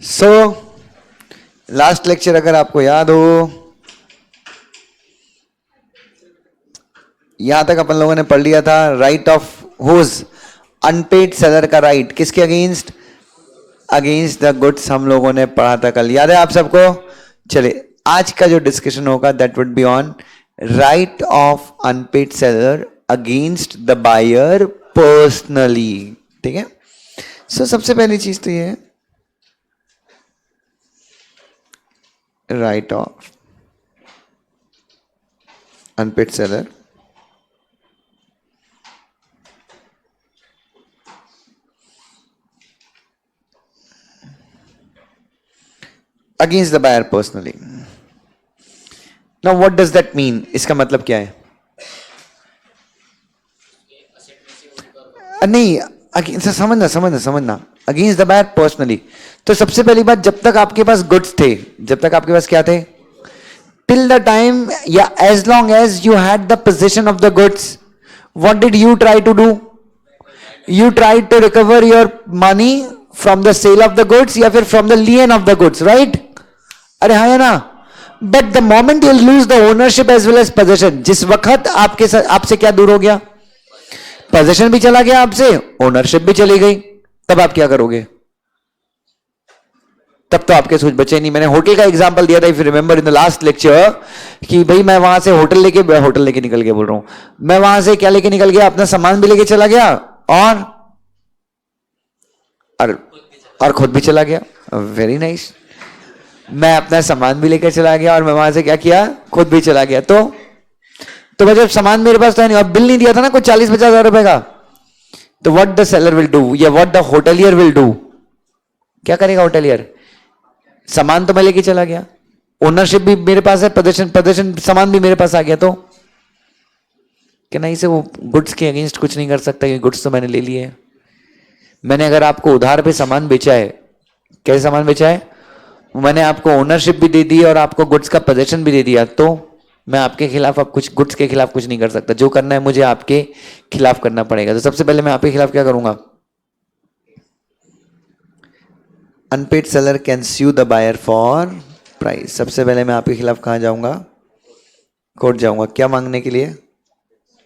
So last lecture अगर आपको याद हो, यहां तक अपन लोगों ने पढ़ लिया था right of whose, unpaid seller का राइट किसके अगेंस्ट, अगेंस्ट द गुड्स हम लोगों ने पढ़ा था कल, याद है आप सबको। चलिए आज का जो डिस्कशन होगा that would be on right of unpaid seller against the buyer personally. ठीक है, सो सबसे पहली चीज तो ये है right of unpaid seller against the buyer personally. Now what does that mean? इसका मतलब क्या है? नहीं, समझना अगेंस्ट द बायर पर्सनली। तो सबसे पहली बात, जब तक आपके पास गुड्स थे, जब तक आपके पास क्या थे, टिल द टाइम या as long as you had the position of the goods, what did you try to do? You try to recover your money from the sale of the goods या फिर from the lien of the goods, right? अरे हाँ है ना। But the moment you lose the ownership as well as possession, जिस वक्त आपसे क्या दूर हो गया, पोजीशन भी चला गया आपसे, ओनरशिप भी चली गई, तब आप क्या करोगे? तब तो आपके सोच बचे नहीं। मैंने होटल का एग्जांपल दिया था if you remember in the last lecture, कि भाई मैं वहां से होटल लेके निकल गया, बोल रहा हूं मैं, वहां से क्या लेके निकल गया, अपना सामान भी लेके चला गया और खुद भी चला गया। Very nice. मैं अपना सामान भी लेकर चला गया और मैं वहां से क्या किया, खुद भी चला गया। तो जब सामान मेरे पास था नहीं और बिल नहीं दिया था ना कुछ 40-50 हजार रुपए का, तो what the seller will do या what the hotelier will do, क्या करेगा होटलियर? सामान तो मैं लेके चला गया, ओनरशिप भी मेरे पास है, पोजीशन सामान भी मेरे पास आ गया, तो क्या नहीं से वो गुड्स के अगेंस्ट कुछ नहीं कर सकता कि गुड्स तो मैंने ले लिए। मैंने अगर आपको उधार पे सामान बेचा है, कैसे सामान बेचा है, मैंने आपको ओनरशिप भी दे दी और आपको गुड्स का पोजीशन भी दे दिया, तो मैं आपके खिलाफ अब कुछ गुड्स के खिलाफ कुछ नहीं कर सकता। जो करना है मुझे आपके खिलाफ करना पड़ेगा। तो सबसे पहले मैं आपके खिलाफ क्या करूंगा? Unpaid seller can sue the buyer for price. सबसे पहले मैं आपके खिलाफ कहां जाऊंगा? कोर्ट जाऊंगा। क्या मांगने के लिए?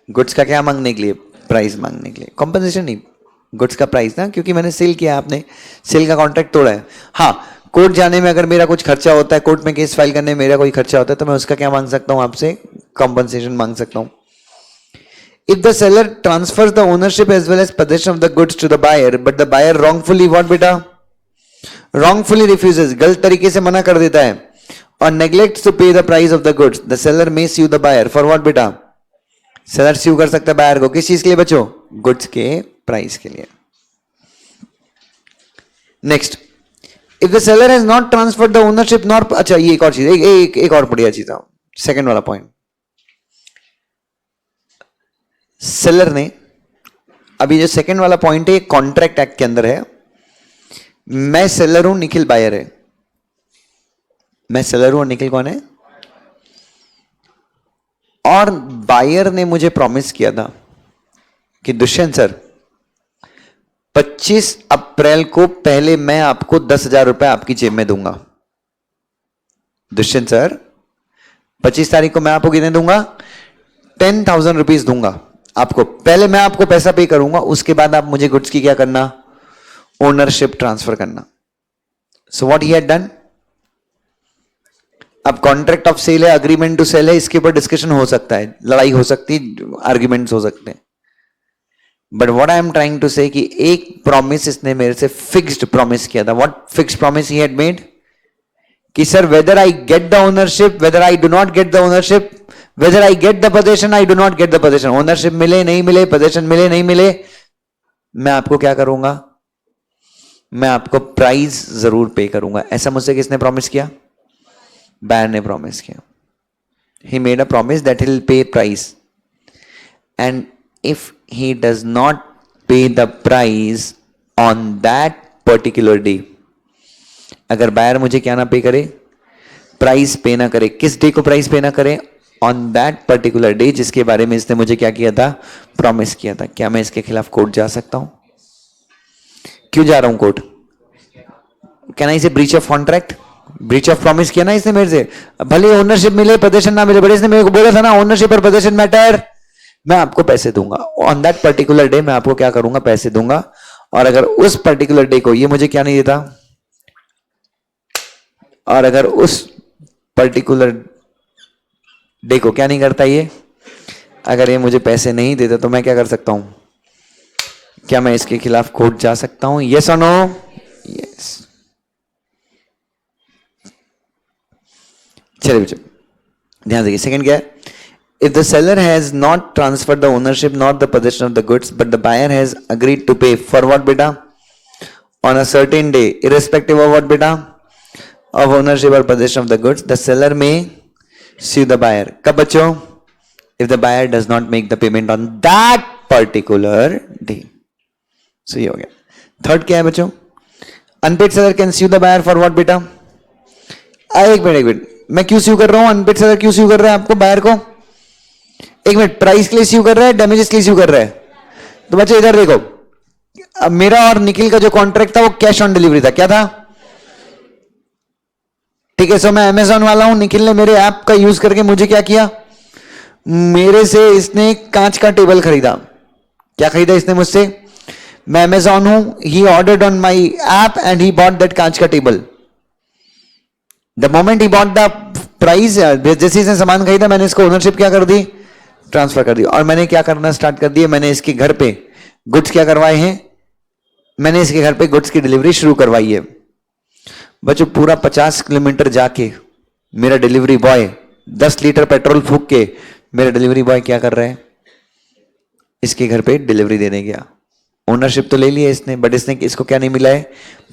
गुड्स का क्या मांगने के लिए? प्राइस मांगने के लिए। कॉम्पनसेशन नहीं, गुड्स का प्राइस ना, क्योंकि मैंने सेल किया, आपने सेल का कॉन्ट्रैक्ट तोड़ा है। हाँ, कोर्ट जाने में अगर मेरा कुछ खर्चा होता है, कोर्ट में केस फाइल करने में मेरा कोई खर्चा होता है, तो मैं उसका क्या मांग सकता हूं आपसे? कॉम्पनसेशन मांग सकता हूं। If the seller transfers the ownership as well as position of the goods to the buyer, but the buyer wrongfully, what बेटा? रॉन्गफुली रिफ्यूजेस, गलत तरीके से मना कर देता है, और neglects to pay the price of the goods, the seller may sue the buyer for what बेटा? सेलर स्यू कर सकता है बायर को, किस चीज के लिए बच्चों? गुड्स के प्राइस के लिए। Next, if the seller has not transferred the ownership nor, अच्छा ये एक और चीज, एक और बढ़िया चीज था, सेकंड वाला पॉइंट। सेलर ने, अभी जो सेकंड वाला पॉइंट है कॉन्ट्रैक्ट एक्ट के अंदर है, मैं सेलर हूं, निखिल बायर है। मैं सेलर हूं और निखिल कौन है? और बायर ने मुझे प्रॉमिस किया था कि दुष्यंत सर 25 अप्रैल को पहले मैं आपको 10,000 रुपए आपकी जेब में दूंगा। दुष्यंत सर 25 तारीख को मैं आपको कितने दूंगा? 10,000 रुपीज दूंगा आपको। पहले मैं आपको पैसा पे करूंगा, उसके बाद आप मुझे गुड्स की क्या करना? ओनरशिप ट्रांसफर करना। So what he had done? अब कॉन्ट्रैक्ट ऑफ सेल है, अग्रीमेंट टू सेल है, इसके ऊपर डिस्कशन हो सकता है, लड़ाई हो सकती है, आर्ग्यूमेंट्स हो सकते हैं। But what I am trying to say कि एक प्रॉमिस इसने मेरे से फिक्स्ड प्रॉमिस किया था। What fixed promise he had made? कि sir whether I get the ownership, whether I do not get the ownership, whether I get the possession, I do not get the possession, ownership मिले नहीं मिले, position मिले नहीं मिले, मैं आपको क्या करूंगा? मैं आपको प्राइस जरूर पे करूंगा। ऐसा मुझसे किसने प्रॉमिस किया? बायर ने प्रॉमिस किया। He made a promise that he will pay price, and if he does not pay the price on that particular day, अगर बायर मुझे क्या ना पे करे? प्राइस पे ना करे। किस डे को प्राइस पे ना करे? ऑन दैट पर्टिकुलर डे, जिसके बारे में इसने मुझे क्या किया था? प्रॉमिस किया था। क्या मैं इसके खिलाफ कोर्ट जा सकता हूं? क्यों जा रहा हूं कोर्ट? कैन आई से breach of contract, breach of promise किया ना इसने मेरे से। भले ओनरशिप मिले पोजीशन ना मिले, बट इसने मेरे को बोला था ना ओनरशिप और पोजीशन मैटर, मैं आपको पैसे दूंगा ऑन दैट पर्टिकुलर डे, मैं आपको क्या करूंगा, पैसे दूंगा। और अगर उस पर्टिकुलर डे को ये मुझे क्या नहीं देता, और अगर उस पर्टिकुलर डे को क्या नहीं करता, ये अगर ये मुझे पैसे नहीं देता तो मैं क्या कर सकता हूं, क्या मैं इसके खिलाफ कोर्ट जा सकता हूं? यस और नो? यस। चलिए बच्चों ध्यान देखिए, सेकंड क्या है, if the seller has not transferred the ownership not the position of the goods but the buyer has agreed to pay for what बेटा, on a certain day irrespective of what बेटा, of ownership और position of the goods, the seller may sue the buyer। कब बच्चों? if the buyer does not make the payment on that particular day। so ये हो गया। Third क्या है बच्चों, unpaid seller can sue the buyer for what बेटा? एक मिनट, मैं क्यों sue कर रहा हूं, अनपेड सेलर क्यों sue कर रहा है आपको, बायर को? एक मिनट, प्राइस के लिए sue कर रहा है, डैमेजेस के लिए sue कर रहा है? तो बच्चों इधर देखो, अब मेरा और निखिल का जो कॉन्ट्रैक्ट था वो कैश ऑन डिलीवरी था, क्या था? ठीक है। सो मैं अमेजॉन वाला हूं, निखिल ने मेरे ऐप का यूज करके मुझे क्या किया, मेरे से इसने कांच का टेबल खरीदा। क्या खरीदा इसने मुझसे? मैं अमेजॉन हूं, he ordered on my app and he bought that कांच का table. The moment he bought the price, जैसे इसने सामान खरीदा मैंने इसको ओनरशिप क्या कर दी, ट्रांसफर कर दी। और मैंने क्या करना स्टार्ट कर दिया, मैंने इसके घर पे गुड्स क्या करवाए हैं, मैंने इसके घर पे गुड्स की डिलीवरी शुरू करवाई है। बच्चों पूरा 50 किलोमीटर जाके मेरा डिलीवरी बॉय 10 लीटर पेट्रोल फूक के मेरा डिलीवरी बॉय क्या कर रहा है, इसके घर पे डिलीवरी देने गया। ओनरशिप तो ले लिया इसने, बट इसने इसको क्या नहीं मिला है,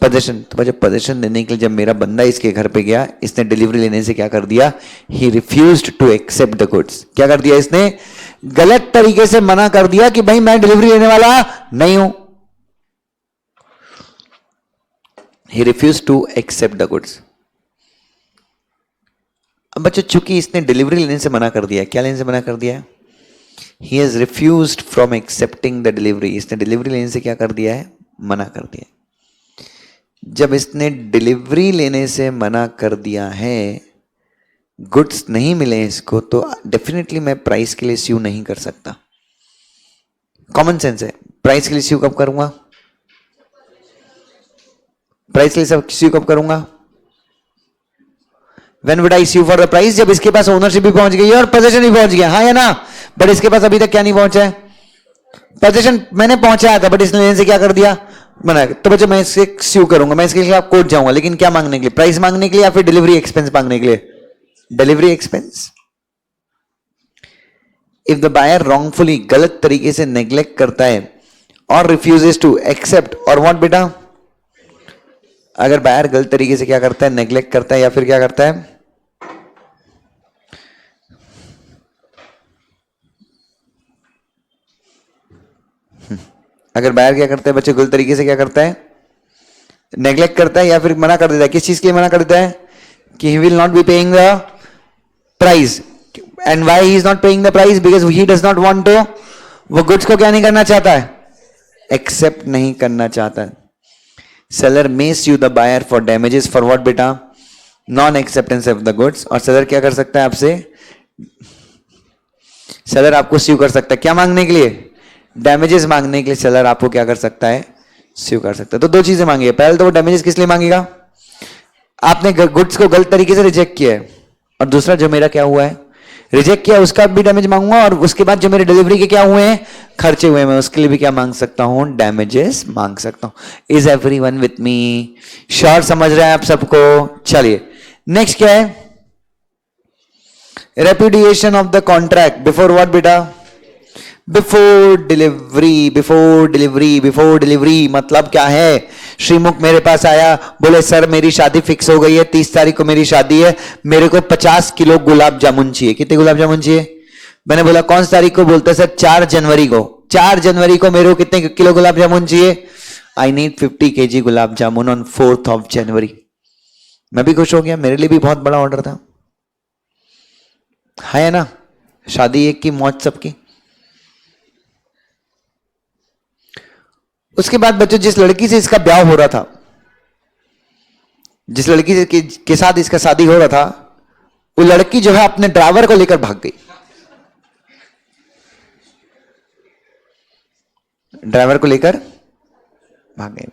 पोजीशन। तो बच्चों पोजीशन देने के लिए जब मेरा बंदा इसके घर पे गया, इसने डिलीवरी लेने से क्या कर दिया, he refused to accept the goods. क्या कर दिया इसने, गलत तरीके से मना कर दिया कि भाई मैं डिलीवरी लेने वाला नहीं हूं। He refused to accept the goods। अब बच्चों चूंकि इसने डिलीवरी लेने से मना कर दिया, क्या लेने से मना कर दिया है, he has refused from accepting the delivery। इसने डिलीवरी लेने से क्या कर दिया है, मना कर दिया। जब इसने डिलीवरी लेने से मना कर दिया है, गुड्स नहीं मिले इसको, तो डेफिनेटली मैं प्राइस के लिए स्यू नहीं कर सकता। कॉमन सेंस है, प्राइस के लिए स्यू कब करूंगा, प्राइस के लिए सब स्यू कब करूंगा, When would I sue for the price? जब इसके पास ओनरशिप भी पहुंच गई है और पोजीशन भी पहुंच गया, हाँ या ना? बट इसके पास अभी तक क्या नहीं पहुंचा है, पोजीशन मैंने पहुंचाया था, बट इसने लेने से क्या कर दिया, मना। तो बच्चे मैं इससे स्यू करूंगा, मैं इसके खिलाफ कोर्ट जाऊंगा, लेकिन क्या मांगने के लिए, प्राइस मांगने के लिए या फिर डिलीवरी एक्सपेंस मांगने के लिए, delivery expense. If the buyer wrongfully गलत तरीके से नेग्लेक्ट करता है और रिफ्यूजेस टू एक्सेप्ट, और व्हाट बेटा, अगर बायर गलत तरीके से क्या करता है, नेग्लेक्ट करता है या फिर क्या करता है, अगर बायर क्या करता है बच्चे, गलत तरीके से क्या करता है, नेग्लेक्ट करता है या फिर मना कर देता है, किस चीज के लिए मना कर देता है, कि he will not be paying the price. And why he is not paying the price, because he does not want to, वो गुड्स को क्या नहीं करना चाहता है, एक्सेप्ट नहीं करना चाहता है। Seller may sue the buyer for damages for what बेटा, non acceptance of the goods. और सेलर क्या कर सकता है आपसे, सेलर आपको स्यू कर सकता है, क्या मांगने के लिए, डैमेजेस मांगने के लिए सेलर आपको क्या कर सकता है, स्यू कर सकता है। तो दो चीजें मांगी है, पहले तो वो डैमेजेस किस लिए मांगेगा, आपने गुड्स को गलत तरीके से रिजेक्ट किया है, और दूसरा जो मेरा क्या हुआ है, रिजेक्ट किया, उसका भी डैमेज मांगूंगा, और उसके बाद जो मेरे डिलीवरी के क्या हुए हैं, खर्चे हुए हैं, मैं उसके लिए भी क्या मांग सकता हूं, डैमेजेस मांग सकता हूं। Is everyone with me, sure समझ रहे हैं आप सबको? चलिए नेक्स्ट क्या है, repudiation of the contract before what बेटा, before delivery. Before delivery, before delivery मतलब क्या है, श्रीमुख मेरे पास आया, बोले सर मेरी शादी फिक्स हो गई है, 30 तारीख को मेरी शादी है, मेरे को 50 किलो गुलाब जामुन चाहिए। कितने गुलाब जामुन चाहिए? मैंने बोला कौन सी तारीख को? बोलते सर 4 जनवरी को। 4 जनवरी को मेरे को कितने किलो गुलाब जामुन चाहिए? I need 50 kg gulab jamun on 4th of January। मैं भी खुश हो गया, मेरे लिए भी बहुत बड़ा ऑर्डर था, है ना, शादी एक की मौज सबकी। उसके बाद बच्चों जिस लड़की से इसका ब्याह हो रहा था, जिस लड़की के साथ इसका शादी हो रहा था, वो लड़की जो है अपने ड्राइवर को लेकर भाग गई। ड्राइवर को लेकर भाग गई।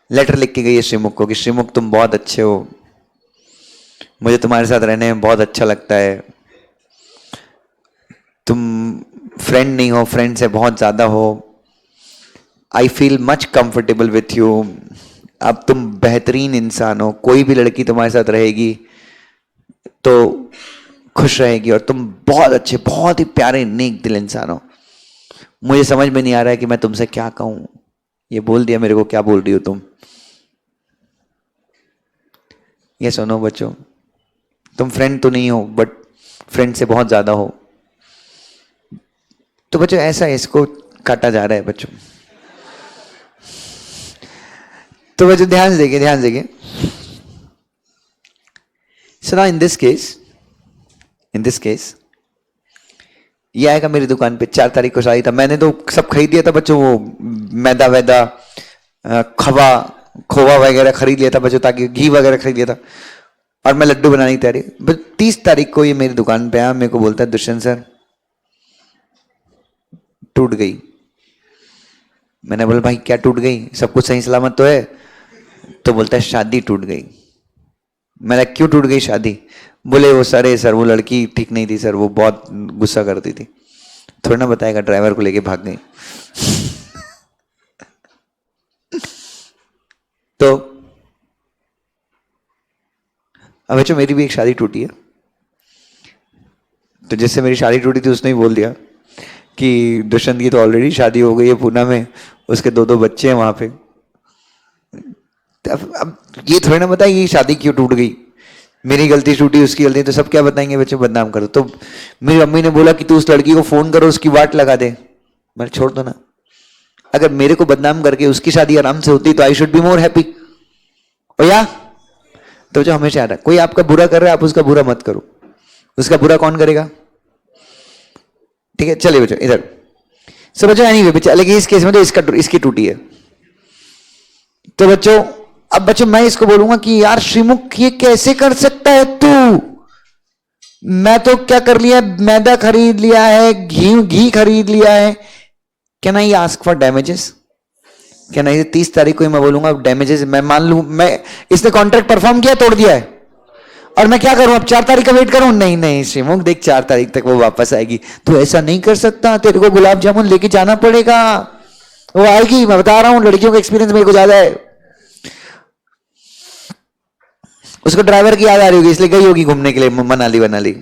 लेटर लिख के गई है श्रीमुख को कि श्रीमुख तुम बहुत अच्छे हो, मुझे तुम्हारे साथ रहने में बहुत अच्छा लगता है, तुम फ्रेंड नहीं हो, फ्रेंड से बहुत ज्यादा हो, I feel much comfortable with you, अब तुम बेहतरीन इंसान हो, कोई भी लड़की तुम्हारे साथ रहेगी तो खुश रहेगी, और तुम बहुत अच्छे, बहुत ही प्यारे नेक दिल इंसान हो। मुझे समझ में नहीं आ रहा है कि मैं तुमसे क्या कहूं। ये बोल दिया मेरे को, क्या बोल रही हो तुम? ये सुनो बच्चों, तुम फ्रेंड तो नहीं हो बट फ्रेंड से बहुत ज्यादा हो। तो बच्चों ऐसा इसको काटा जा रहा है बच्चों। तो बच्चों ध्यान से देखिए, ध्यान से देखिए। So now in this case, ये आएगा मेरी दुकान पे, 4 तारीख को शादी था, मैंने तो सब खरीद लिया था बच्चों, वो मैदा वैदा, खवा खोवा वगैरह खरीद लिया था बच्चों, ताकि घी वगैरह खरीद लिया था, और मैं लड्डू बनाने की तैयारी। बस 30 तारीख को ये मेरी दुकान पे आया, मेरे को बोलता है दुष्यंत सर टूट गई। मैंने बोला भाई क्या टूट गई, सब कुछ सही सलामत तो है? तो बोलता है शादी टूट गई। मैंने क्यों टूट गई शादी? बोले वो सर वो लड़की ठीक नहीं थी सर, वो बहुत गुस्सा करती थी। थोड़ा ना बताएगा, ड्राइवर को लेके भाग गई। तो अब बच्चों मेरी भी एक शादी टूटी है, तो जिससे मेरी शादी टूटी थी उसने ही बोल दिया कि दुष्यंत की तो ऑलरेडी शादी हो गई है पूना में, उसके 2 बच्चे हैं वहां पे। अब ये थोड़ी ना बताए कि शादी क्यों टूट गई, मेरी गलती टूटी, उसकी गलती, तो सब क्या बताएंगे बच्चों, बदनाम करो। तो मेरी मम्मी ने बोला कि तू उस लड़की को फोन करो, उसकी वाट लगा दे। मैंने छोड़ दो ना, अगर मेरे को बदनाम करके उसकी शादी आराम से होती तो I should be more happy. और या तो जो हमेशा याद है, कोई आपका बुरा कर रहा है आप उसका बुरा मत करो, उसका बुरा कौन करेगा? ठीक है, चलिए बच्चों इधर सब बच्चों, एनीवे बच्चा, लेकिन इस केस में तो इसकी टूटी है। तो बच्चों अब बच्चों मैं इसको बोलूंगा कि यार श्रीमुख ये कैसे कर सकता है तू? मैं तो क्या कर लिया, मैदा खरीद लिया है, घी खरीद लिया है। Can I ask for damages? क्या नहीं 30 तारीख को ही मैं बोलूंगा डैमेजेस, मैं मान लू, मैं इसने कॉन्ट्रैक्ट परफॉर्म किया, तोड़ दिया है, और मैं क्या करूं अब 4 तारीख का वेट करूं? नहीं श्रीमुख देख 4 तारीख तक वो वापस आएगी, तू ऐसा नहीं कर सकता, तेरे को गुलाब जामुन लेके जाना पड़ेगा, वो आएगी, मैं बता रहा हूं, लड़कियों का एक्सपीरियंस मेरे को ज्यादा है। उसको ड्राइवर की याद आ रही होगी, इसलिए गई होगी घूमने के लिए मनाली।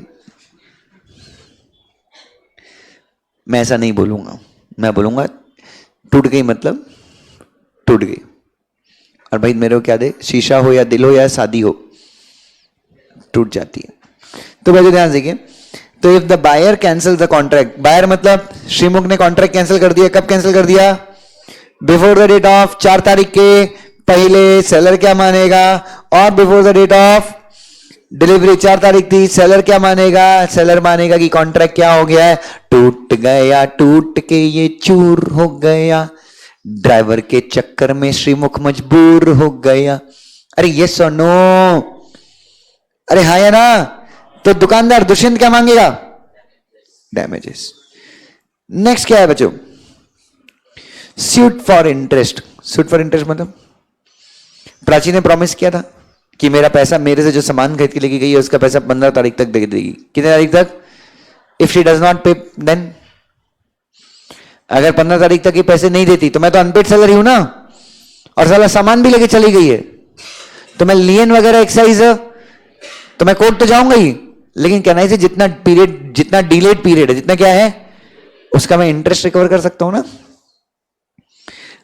मैं ऐसा नहीं बोलूंगा, मैं बोलूंगा टूट गई मतलब टूट गई। और भाई मेरे को क्या दे, शीशा हो या दिल हो या शादी हो, टूट जाती है। तो भाई ध्यान देखिए, तो if the buyer cancel the contract, buyer मतलब श्रीमुख ने कॉन्ट्रैक्ट कैंसिल कर दिया, कब कैंसिल कर दिया? बिफोर द डेट ऑफ, 4 तारीख के पहले। सेलर क्या मानेगा? और before the date of delivery 4 तारीख थी, सेलर क्या मानेगा? सेलर मानेगा कि कॉन्ट्रैक्ट क्या हो गया है, टूट गया, टूट के ये चूर हो गया, ड्राइवर के चक्कर में श्रीमुख मजबूर हो गया। अरे ये सुनो, अरे हाँ या ना? तो दुकानदार दुष्यंत क्या मांगेगा? डैमेजेस। नेक्स्ट क्या है बच्चों? Suit for interest. Suit for interest मतलब प्राची ने प्रॉमिस किया था कि मेरा पैसा, मेरे से जो सामान खरीद के लेके गई है उसका पैसा 15 तारीख तक दे देगी। कितने तारीख तक? इफ शी डज नॉट पे देन, अगर 15 तारीख तक ये पैसे नहीं देती तो मैं तो अनपेड सेलर ही हूं ना, और साला सामान भी लेके चली गई है, तो मैं लियन वगैरह एक्साइज तो मैं कोर्ट तो जाऊंगा ही, लेकिन कहना है जितना पीरियड, जितना डिलेड पीरियड है, जितना क्या है उसका मैं इंटरेस्ट रिकवर कर सकता हूं ना।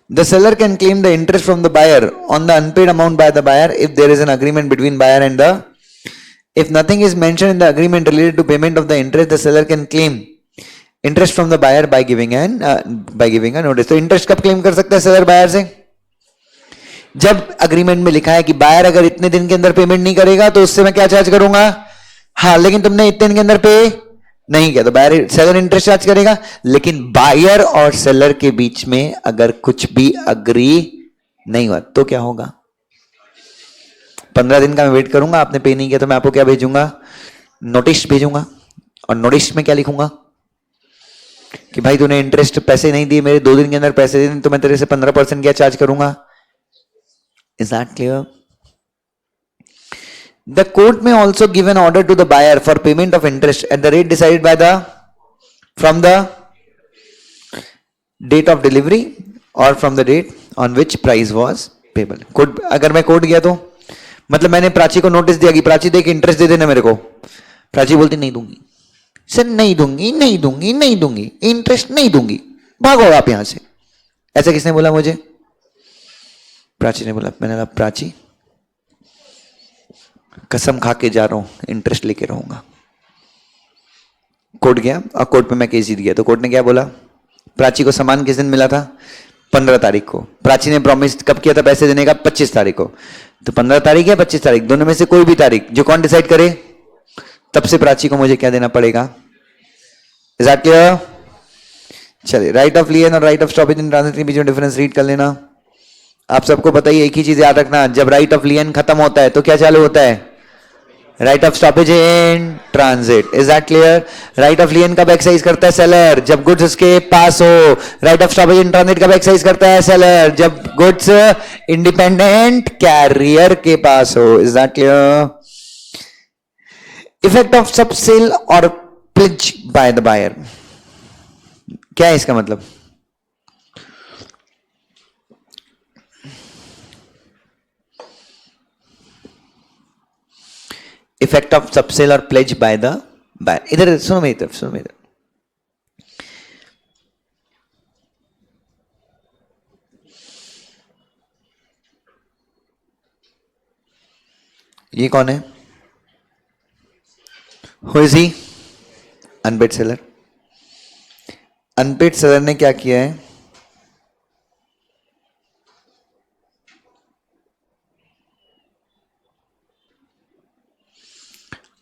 The seller can claim the interest from the buyer on the unpaid amount by the buyer if there is an agreement between buyer and the, if nothing is mentioned in the agreement related to payment of the interest, the seller can claim interest from the buyer by giving a notice. तो interest कब claim कर सकता है seller buyer से? जब agreement में लिखा है कि buyer अगर इतने दिन के अंदर पेमेंट नहीं करेगा तो उससे मैं क्या चार्ज करूंगा, हाँ लेकिन तुमने इतने दिन के अंदर पे नहीं किया तो बायर, सेलर इंटरेस्ट चार्ज करेगा। लेकिन बायर और सेलर के बीच में अगर कुछ भी अग्री नहीं हुआ तो क्या होगा? 15 दिन का मैं वेट करूंगा, आपने पे नहीं किया तो मैं आपको क्या भेजूंगा, नोटिस भेजूंगा। और नोटिस में क्या लिखूंगा कि भाई तूने इंटरेस्ट पैसे नहीं दिए, मेरे 2 दिन के अंदर पैसे दे तो मैं तेरे से 15% क्या चार्ज करूंगा। Is that clear? The court may also give an order to the buyer for payment of interest at the rate decided by from the date of delivery or from the date on which price was payable. Court, अगर मैं court गया तो मतलब मैंने प्राची को notice दिया कि प्राची देख इंटरेस्ट दे देना मेरे को, प्राची बोलती नहीं दूंगी सर, नहीं दूंगी नहीं दूंगी नहीं दूंगी, इंटरेस्ट नहीं दूंगी, भागो आप यहां से। ऐसा किसने बोला मुझे? प्राची ने बोला। मैंने कहा प्राची कसम खा के जा रहा हूं इंटरेस्ट लेके रहूंगा। कोर्ट गया और कोर्ट में मैं केस जीत गया तो कोर्ट ने क्या बोला, प्राची को सामान किस दिन मिला था, 15 तारीख को। प्राची ने प्रॉमिस कब किया था पैसे देने का, 25 तारीख को। तो 15 तारीख या 25 तारीख, दोनों में से कोई भी तारीख जो कौन डिसाइड करे, तब से प्राची को मुझे क्या देना पड़ेगा। Is that clear? चलिए, राइट ऑफ लियन और right of stoppage in transit के बीच में डिफरेंस रीड कर लेना। आप सबको पता ही, एक ही चीज याद रखना, जब राइट ऑफ लियन खत्म होता है तो क्या चालू होता है, right of stoppage in transit. Is that clear? Right of लियन कब एक्सरसाइज करता है सेलर, जब गुड्स उसके पास हो। Right of stoppage in transit कब एक्सरसाइज करता है सेलर, जब गुड्स इंडिपेंडेंट कैरियर के पास हो। Is that clear? Effect of सब सेल और प्लेज बाय द बायर, क्या है इसका मतलब? इफेक्ट ऑफ सबसेल और प्लेज बाय द बायर। इधर सुनो मेरी तरफ, सुनो मेरी तरफ। ये कौन है? Who is he? Unpaid seller. Unpaid seller ने क्या किया है,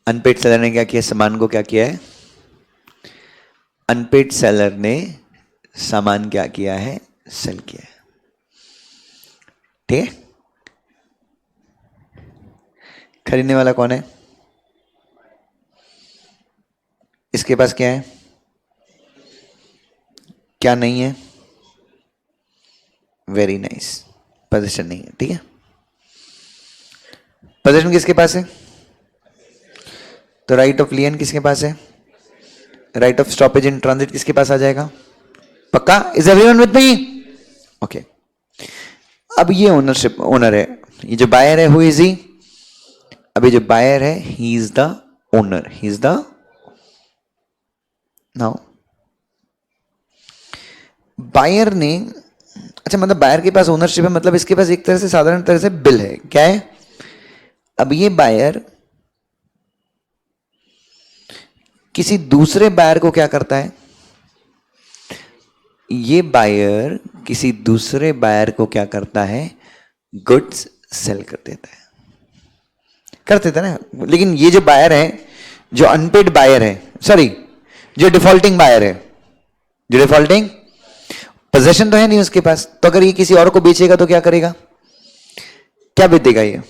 अनपेड सेलर ने क्या किया, सामान को क्या किया है, अनपेड सेलर ने सामान क्या किया है, सेल किया है। ठीक है? खरीदने वाला कौन है? इसके पास क्या है, क्या नहीं है, वेरी नाइस, पोजीशन नहीं है। ठीक है, पोजीशन किसके पास है, तो राइट ऑफ लियन किसके पास है, right of stoppage in transit किसके पास आ जाएगा, पक्का? Is everyone with me? Okay, अब ये ओनरशिप, ओनर है, ये जो बायर है, हु इज ही? अभी जो बायर है, he is the owner, he is the, now buyer ने, अच्छा मतलब बायर के पास ओनरशिप है, मतलब इसके पास एक तरह से साधारण तरह से बिल है, क्या है? अब ये बायर किसी दूसरे बायर को क्या करता है, ये बायर किसी दूसरे बायर को क्या करता है, गुड्स सेल कर देता है, कर देता है ना। लेकिन ये जो बायर है, जो अनपेड बायर है, सॉरी जो डिफॉल्टिंग बायर है, जो डिफॉल्टिंग, पोजीशन तो है नहीं उसके पास, तो अगर ये किसी और को बेचेगा तो क्या करेगा, क्या बेच देगा, ये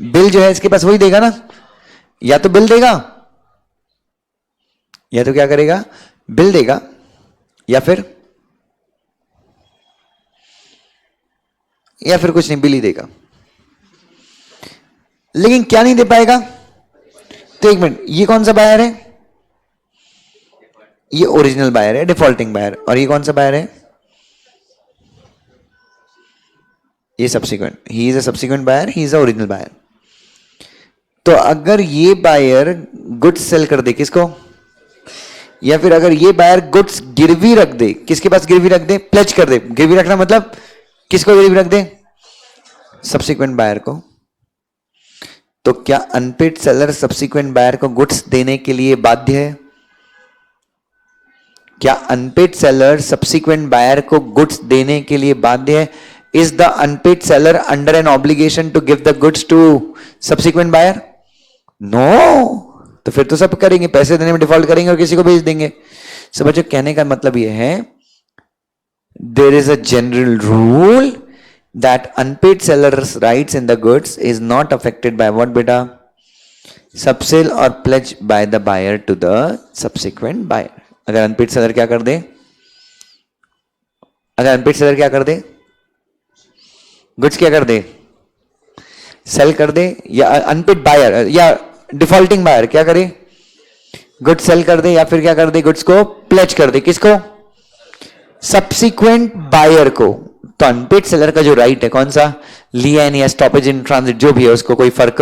बिल जो है इसके पास वही देगा ना, या तो बिल देगा, या तो क्या करेगा, बिल देगा, या फिर कुछ नहीं, बिल ही देगा। लेकिन क्या नहीं दे पाएगा, तो एक मिनट, ये कौन सा बायर है, ये ओरिजिनल बायर है, डिफॉल्टिंग बायर, और ये कौन सा बायर है, ये subsequent, he is a subsequent buyer, he is a original buyer. तो अगर ये बायर गुड्स सेल कर दे, किसको, या फिर अगर ये बायर गुड्स गिरवी रख दे, किसके पास गिरवी रख दे, प्लेज कर दे, गिरवी रखना मतलब किसको गिरवी रख दे, सब्सिक्वेंट बायर को, तो क्या अनपेड सेलर सब्सिक्वेंट बायर को गुड्स देने के लिए बाध्य है, क्या अनपेड सेलर सब्सिक्वेंट बायर को गुड्स देने के लिए बाध्य है? Is the unpaid seller under an obligation to give the goods to subsequent buyer? No, तो फिर तो सब करेंगे, पैसे देने में डिफॉल्ट करेंगे और किसी को भेज देंगे। सब बच्चों, कहने का मतलब यह है, there is a general rule that unpaid seller's rights in the goods is not affected by what beta? Subsale or pledge by the buyer to the subsequent buyer. अगर अनपेड सेलर क्या कर दे, अगर अनपेड सेलर क्या कर दे, goods क्या कर दे, cell कर दे, या अनपेड बायर या डिफॉल्टिंग बायर क्या करे, गुड्स सेल कर दे, या फिर क्या कर दे, गुड्स को प्लेज कर दे, किसको, सब्सिक्वेंट बायर को. तो अनपेड सेलर का जो राइट है कौन सा, लियन या स्टॉपेज इन ट्रांजिट जो भी है उसको कोई फर्क,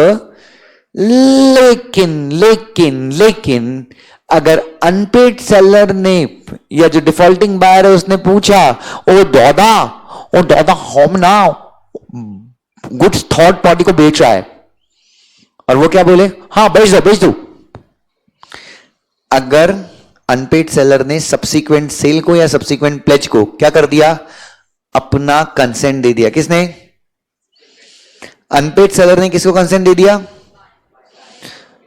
लेकिन लेकिन लेकिन अगर अनपेड सेलर ने या जो डिफॉल्टिंग बायर है उसने पूछा, ओ दादा हम ना गुड्स थर्ड पार्टी को बेच रहा है, और वो क्या बोले, हाँ बेच दो. अगर अनपेड सेलर ने सब्सिक्वेंट सेल को या सब्सिक्वेंट प्लेज को क्या कर दिया, अपना कंसेंट दे दिया. किसने, अनपेड सेलर ने किसको कंसेंट दे दिया,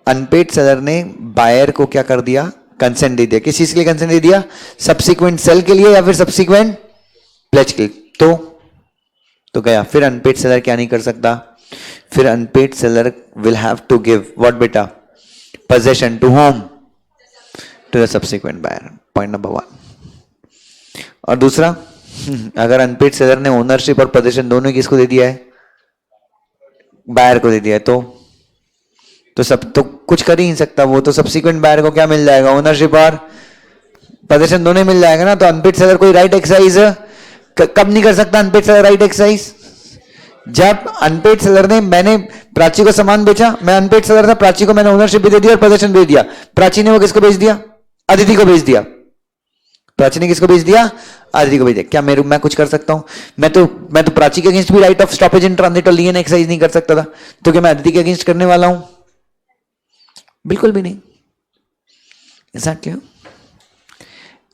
अनपेड सेलर ने बायर को क्या कर दिया, कंसेंट दे दिया. किस चीज के लिए कंसेंट दे दिया, सब्सिक्वेंट सेल के लिए या फिर सब्सिक्वेंट प्लेज के लिए. तो गया. फिर अनपेड सेलर क्या नहीं कर सकता, फिर unpaid seller will have to give what बेटा, possession to whom, to the subsequent buyer. Point number 1. और दूसरा, अगर अनपेड सेलर ने ओनरशिप और पोजीशन दोनों किसको दे दिया है, बायर को दे दिया है, तो सब तो कुछ कर ही नहीं सकता वो. तो सब्सिक्वेंट बायर को क्या मिल जाएगा, ओनरशिप और पोजीशन दोनों मिल जाएगा ना. तो अनपेड सेलर कोई राइट एक्सरसाइज कब नहीं कर सकता, अनपेड सेलर राइट एक्सरसाइज जब अनपेड सेलर ने, मैंने प्राची को सामान बेचा, मैं अनपेड सेलर था, प्राची को मैंने ओनरशिप भी दे दिया और पोजीशन भी दिया. प्राची ने वो किसको बेच दिया, अदिति को बेच दिया. प्राची ने किसको बेच दिया, अदिति को बेच दिया. क्या मैं कुछ कर सकता हूं, मैं तो प्राची के अगेंस्ट भी right of stoppage in transit और लियन एक्सरसाइज नहीं कर सकता था. तो क्या मैं अदिति के अगेंस्ट करने वाला हूं, बिल्कुल भी नहीं. Is that clear,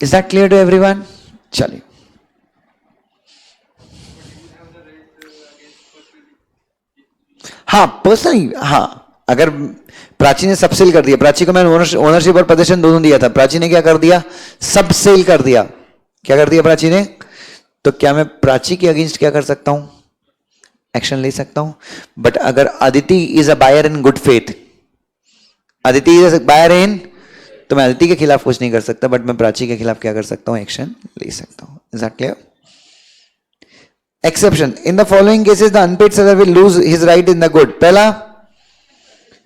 is that clear to everyone. चलिए, हाँ पर्सनली, हाँ अगर प्राची ने सब सेल कर दिया, प्राची को मैंने ओनरशिप और पोजीशन दोनों दिया था, प्राची ने क्या कर दिया, सब सेल कर दिया. क्या कर दिया प्राची ने, तो क्या मैं प्राची के अगेंस्ट क्या कर सकता हूं, एक्शन ले सकता हूं. बट अगर Aditi is a buyer in good faith, Aditi is a buyer in, तो मैं अदिति के खिलाफ कुछ नहीं कर सकता, बट मैं प्राची के खिलाफ क्या कर सकता हूं, एक्शन ले सकता हूं. Is that clear. Exception. In the following cases, the unpaid seller will lose his right in the good. पहला,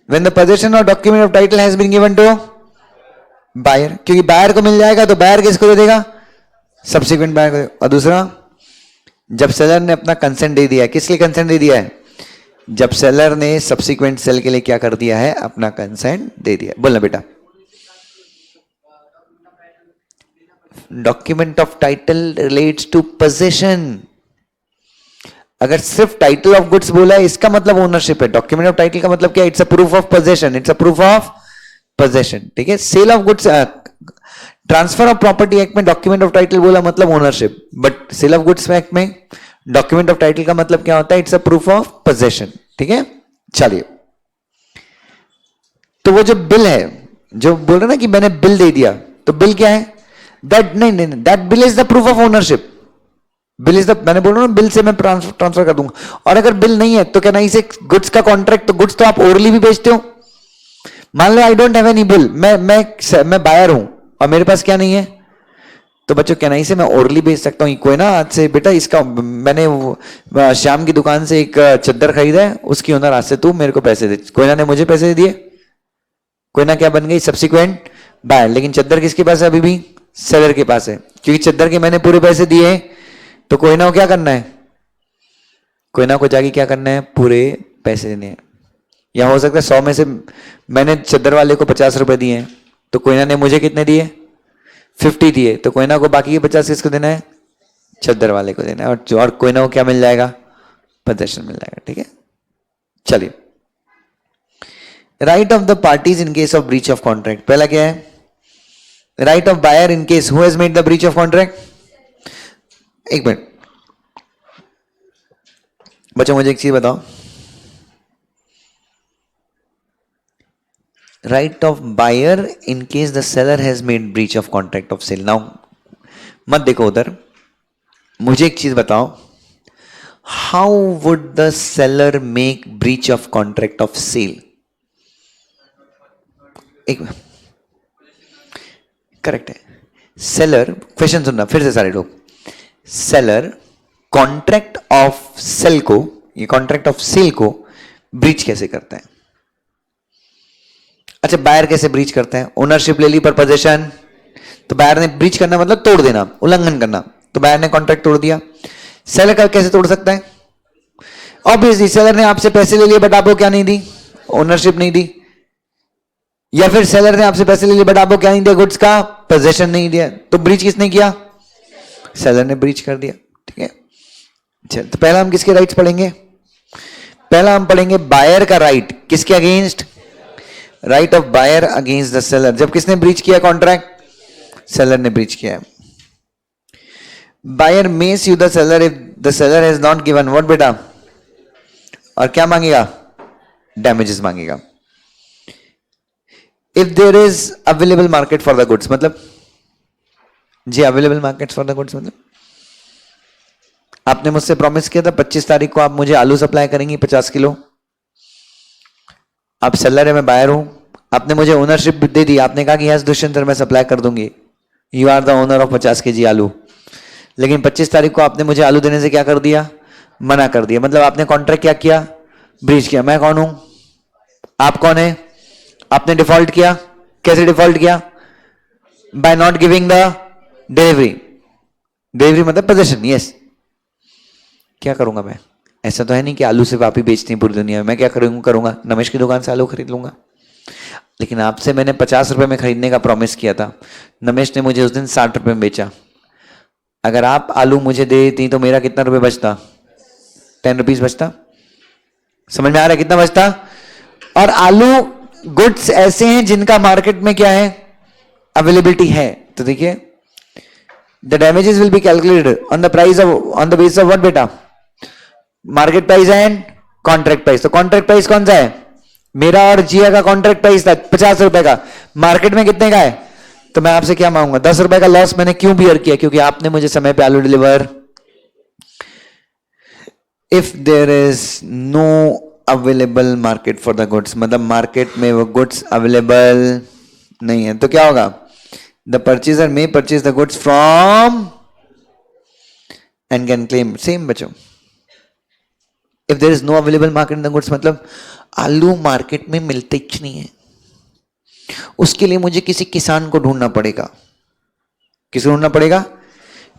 when the possession or document of title has been given to buyer, क्योंकि buyer को मिल जाएगा तो buyer किसको दे देगा, subsequent buyer को. और दूसरा, जब seller ने अपना consent दे दिया है, किस लिए consent दे दिया है, जब seller ने subsequent sell के लिए क्या कर दिया है, अपना consent दे दिया. बोलना बेटा. Document of title relates to possession. अगर सिर्फ टाइटल ऑफ गुड्स बोला है इसका मतलब ओनरशिप है. डॉक्यूमेंट ऑफ टाइटल का मतलब क्या, it's a proof of possession, it's a proof of possession. ठीक है. Sale of goods, transfer of property act में डॉक्यूमेंट ऑफ टाइटल बोला मतलब ownership, but sale of goods act में डॉक्यूमेंट ऑफ टाइटल का मतलब क्या होता है, it's a proof of possession. ठीक है. चलिए, तो वो जो बिल है, जो बोल रहे ना कि मैंने बिल दे दिया, तो बिल क्या है, दैट नहीं, that bill is the proof of ownership. Bill is the, मैंने बोल रहा हूं बिल से मैं ट्रांसफर कर दूंगा. और अगर बिल नहीं है तो क्या नहीं से गुड्स का कॉन्ट्रैक्ट, तो गुड्स तो आप ओरली भी बेचते हो. मान लो I don't have any bill, मैं बायर हूं और मेरे पास क्या नहीं है, तो बच्चों क्या नहीं से मैं ओरली बेच सकता हूं. कोई ना आज से बेटा इसका, मैंने श्याम की दुकान से एक चद्दर खरीदा है, उसकी ओनर आज से तू मेरे को पैसे दे. कोई ना ने मुझे पैसे दिए, कोई ना क्या बन गई, सब्सिक्वेंट बायर. लेकिन चद्दर किसके पास है, अभी भी सेलर के पास है, क्योंकि चद्दर के मैंने पूरे पैसे दिए. तो कोई ना को क्या करना है, कोई ना को जाके क्या करना है, पूरे पैसे देने हैं. या हो सकता है 100 में से मैंने चद्दर वाले को 50 रुपए दिए हैं, तो कोई ना ने मुझे कितने दिए, 50 दिए. तो कोई ना को बाकी के 50 किसको देना है, चद्दर वाले को देना है. और कोई ना को क्या मिल जाएगा, पोजेशन मिल जाएगा. ठीक है. चलिए, right of the parties in case of breach of contract. पहला क्या है, right of buyer in case who has made the breach of contract. एक मिनट बच्चों, मुझे एक चीज बताओ, right of buyer in case the seller has made breach of contract of sale. Now मत देखो उधर, मुझे एक चीज बताओ, how would the seller make breach of contract of sale? एक करेक्ट है। सेलर, क्वेश्चन सुनना फिर से सारे लोग। सेलर कॉन्ट्रैक्ट ऑफ सेल को, ये कॉन्ट्रैक्ट ऑफ सेल को ब्रीच कैसे करता है? अच्छा, बायर कैसे ब्रीच करता है? ओनरशिप ले ली पर पोजीशन, तो बायर ने ब्रीच करना मतलब तोड़ देना, उल्लंघन करना, तो बायर ने कॉन्ट्रैक्ट तोड़ दिया। सेलर का कैसे तोड़ सकता है? ऑब्वियसली सेलर ने आपसे पैसे ले लिए बट आपको क्या नहीं दी? ओनरशिप नहीं दी। या फिर सेलर ने आपसे पैसे ले लिए बट आपको क्या नहीं दिया? गुड्स का पोजीशन नहीं दिया। तो ब्रीच किसने किया? सेलर ने ब्रीच कर दिया। ठीक है, चल तो पहला हम किसके राइट्स पढ़ेंगे? पहला हम पढ़ेंगे बायर का राइट। किसके against? Right of buyer against the seller. जब किसने ब्रीच किया कॉन्ट्रैक्ट? सेलर ने ब्रीच किया है। Buyer may sue the seller if the seller has not given what बेटा? और क्या मांगेगा? डैमेजेस मांगेगा। If there is available market for the goods, मतलब जी available market for the goods मतलब आपने मुझसे प्रॉमिस किया था 25 तारीख को आप मुझे आलू सप्लाई करेंगी 50 किलो। आप सेलर है, मैं बायर हूं। आपने मुझे ओनरशिप दे दी, आपने कहा कि यस दुष्यंत सर मैं सप्लाई कर दूंगी, you are the owner of 50 KG aloo. लेकिन 25 तारीख को आपने मुझे आलू देने से क्या कर दिया? मना कर दिया। मतलब आपने कॉन्ट्रैक्ट क्या किया? ब्रीच किया। मैं कौन हूं? आप कौन है? आपने डिफॉल्ट किया। कैसे डिफॉल्ट किया? By not giving the delivery. Delivery मतलब पोजीशन। यस, क्या करूंगा मैं? ऐसा तो है नहीं कि आलू सिर्फ आप ही बेचती हैं पूरी दुनिया में। मैं क्या करूंगा? नमेश की दुकान से आलू खरीद लूंगा। लेकिन आपसे मैंने 50 रुपए में खरीदने का प्रॉमिस किया था, नमेश ने मुझे उस दिन 60 रुपए में बेचा। अगर आप आलू मुझे दे देती तो मेरा कितना रुपए बचता? 10 रुपीज बचता। समझ में आ रहा है कितना बचता? और आलू गुड्स ऐसे हैं जिनका मार्केट में क्या है? अवेलेबिलिटी है। तो देखिए, the damages will be calculated on the price of, on the basis of what बेटा? Market price and contract price. तो कॉन्ट्रैक्ट प्राइस कौन सा है? मेरा और जिया का कॉन्ट्रैक्ट प्राइस था 50 रुपए का, मार्केट में कितने का है? तो मैं आपसे क्या मांगूंगा? 10 रुपए का लॉस मैंने क्यों बियर किया? क्योंकि आपने मुझे समय पे आलू deliver. If there is no available market for the goods, मतलब मार्केट में वो गुड्स अवेलेबल नहीं है, तो क्या होगा? The purchaser may purchase the goods from and can claim. Same बच्चों, if there is no available market in the goods मतलब आलू मार्केट में मिलते ही नहीं है, उसके लिए मुझे किसी किसान को ढूंढना पड़ेगा। किसे ढूंढना पड़ेगा?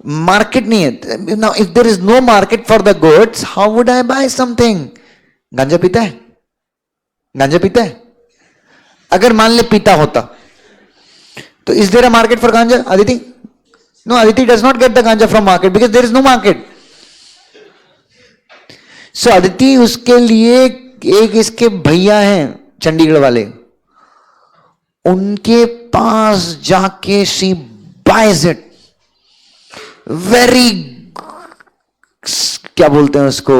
मार्केट नहीं है। Now if there is no market for the goods, how would I buy something? गांजा पीता है? गांजा पीता है? अगर मान ले पीता होता तो is there a market for ganja? Aditi? No, Aditi does not get the ganja from market because there is no market. So Aditi, उसके लिए एक इसके भैया हैं चंडीगढ़ वाले, उनके पास जाके शी बाइज इट वेरी, क्या बोलते हैं उसको,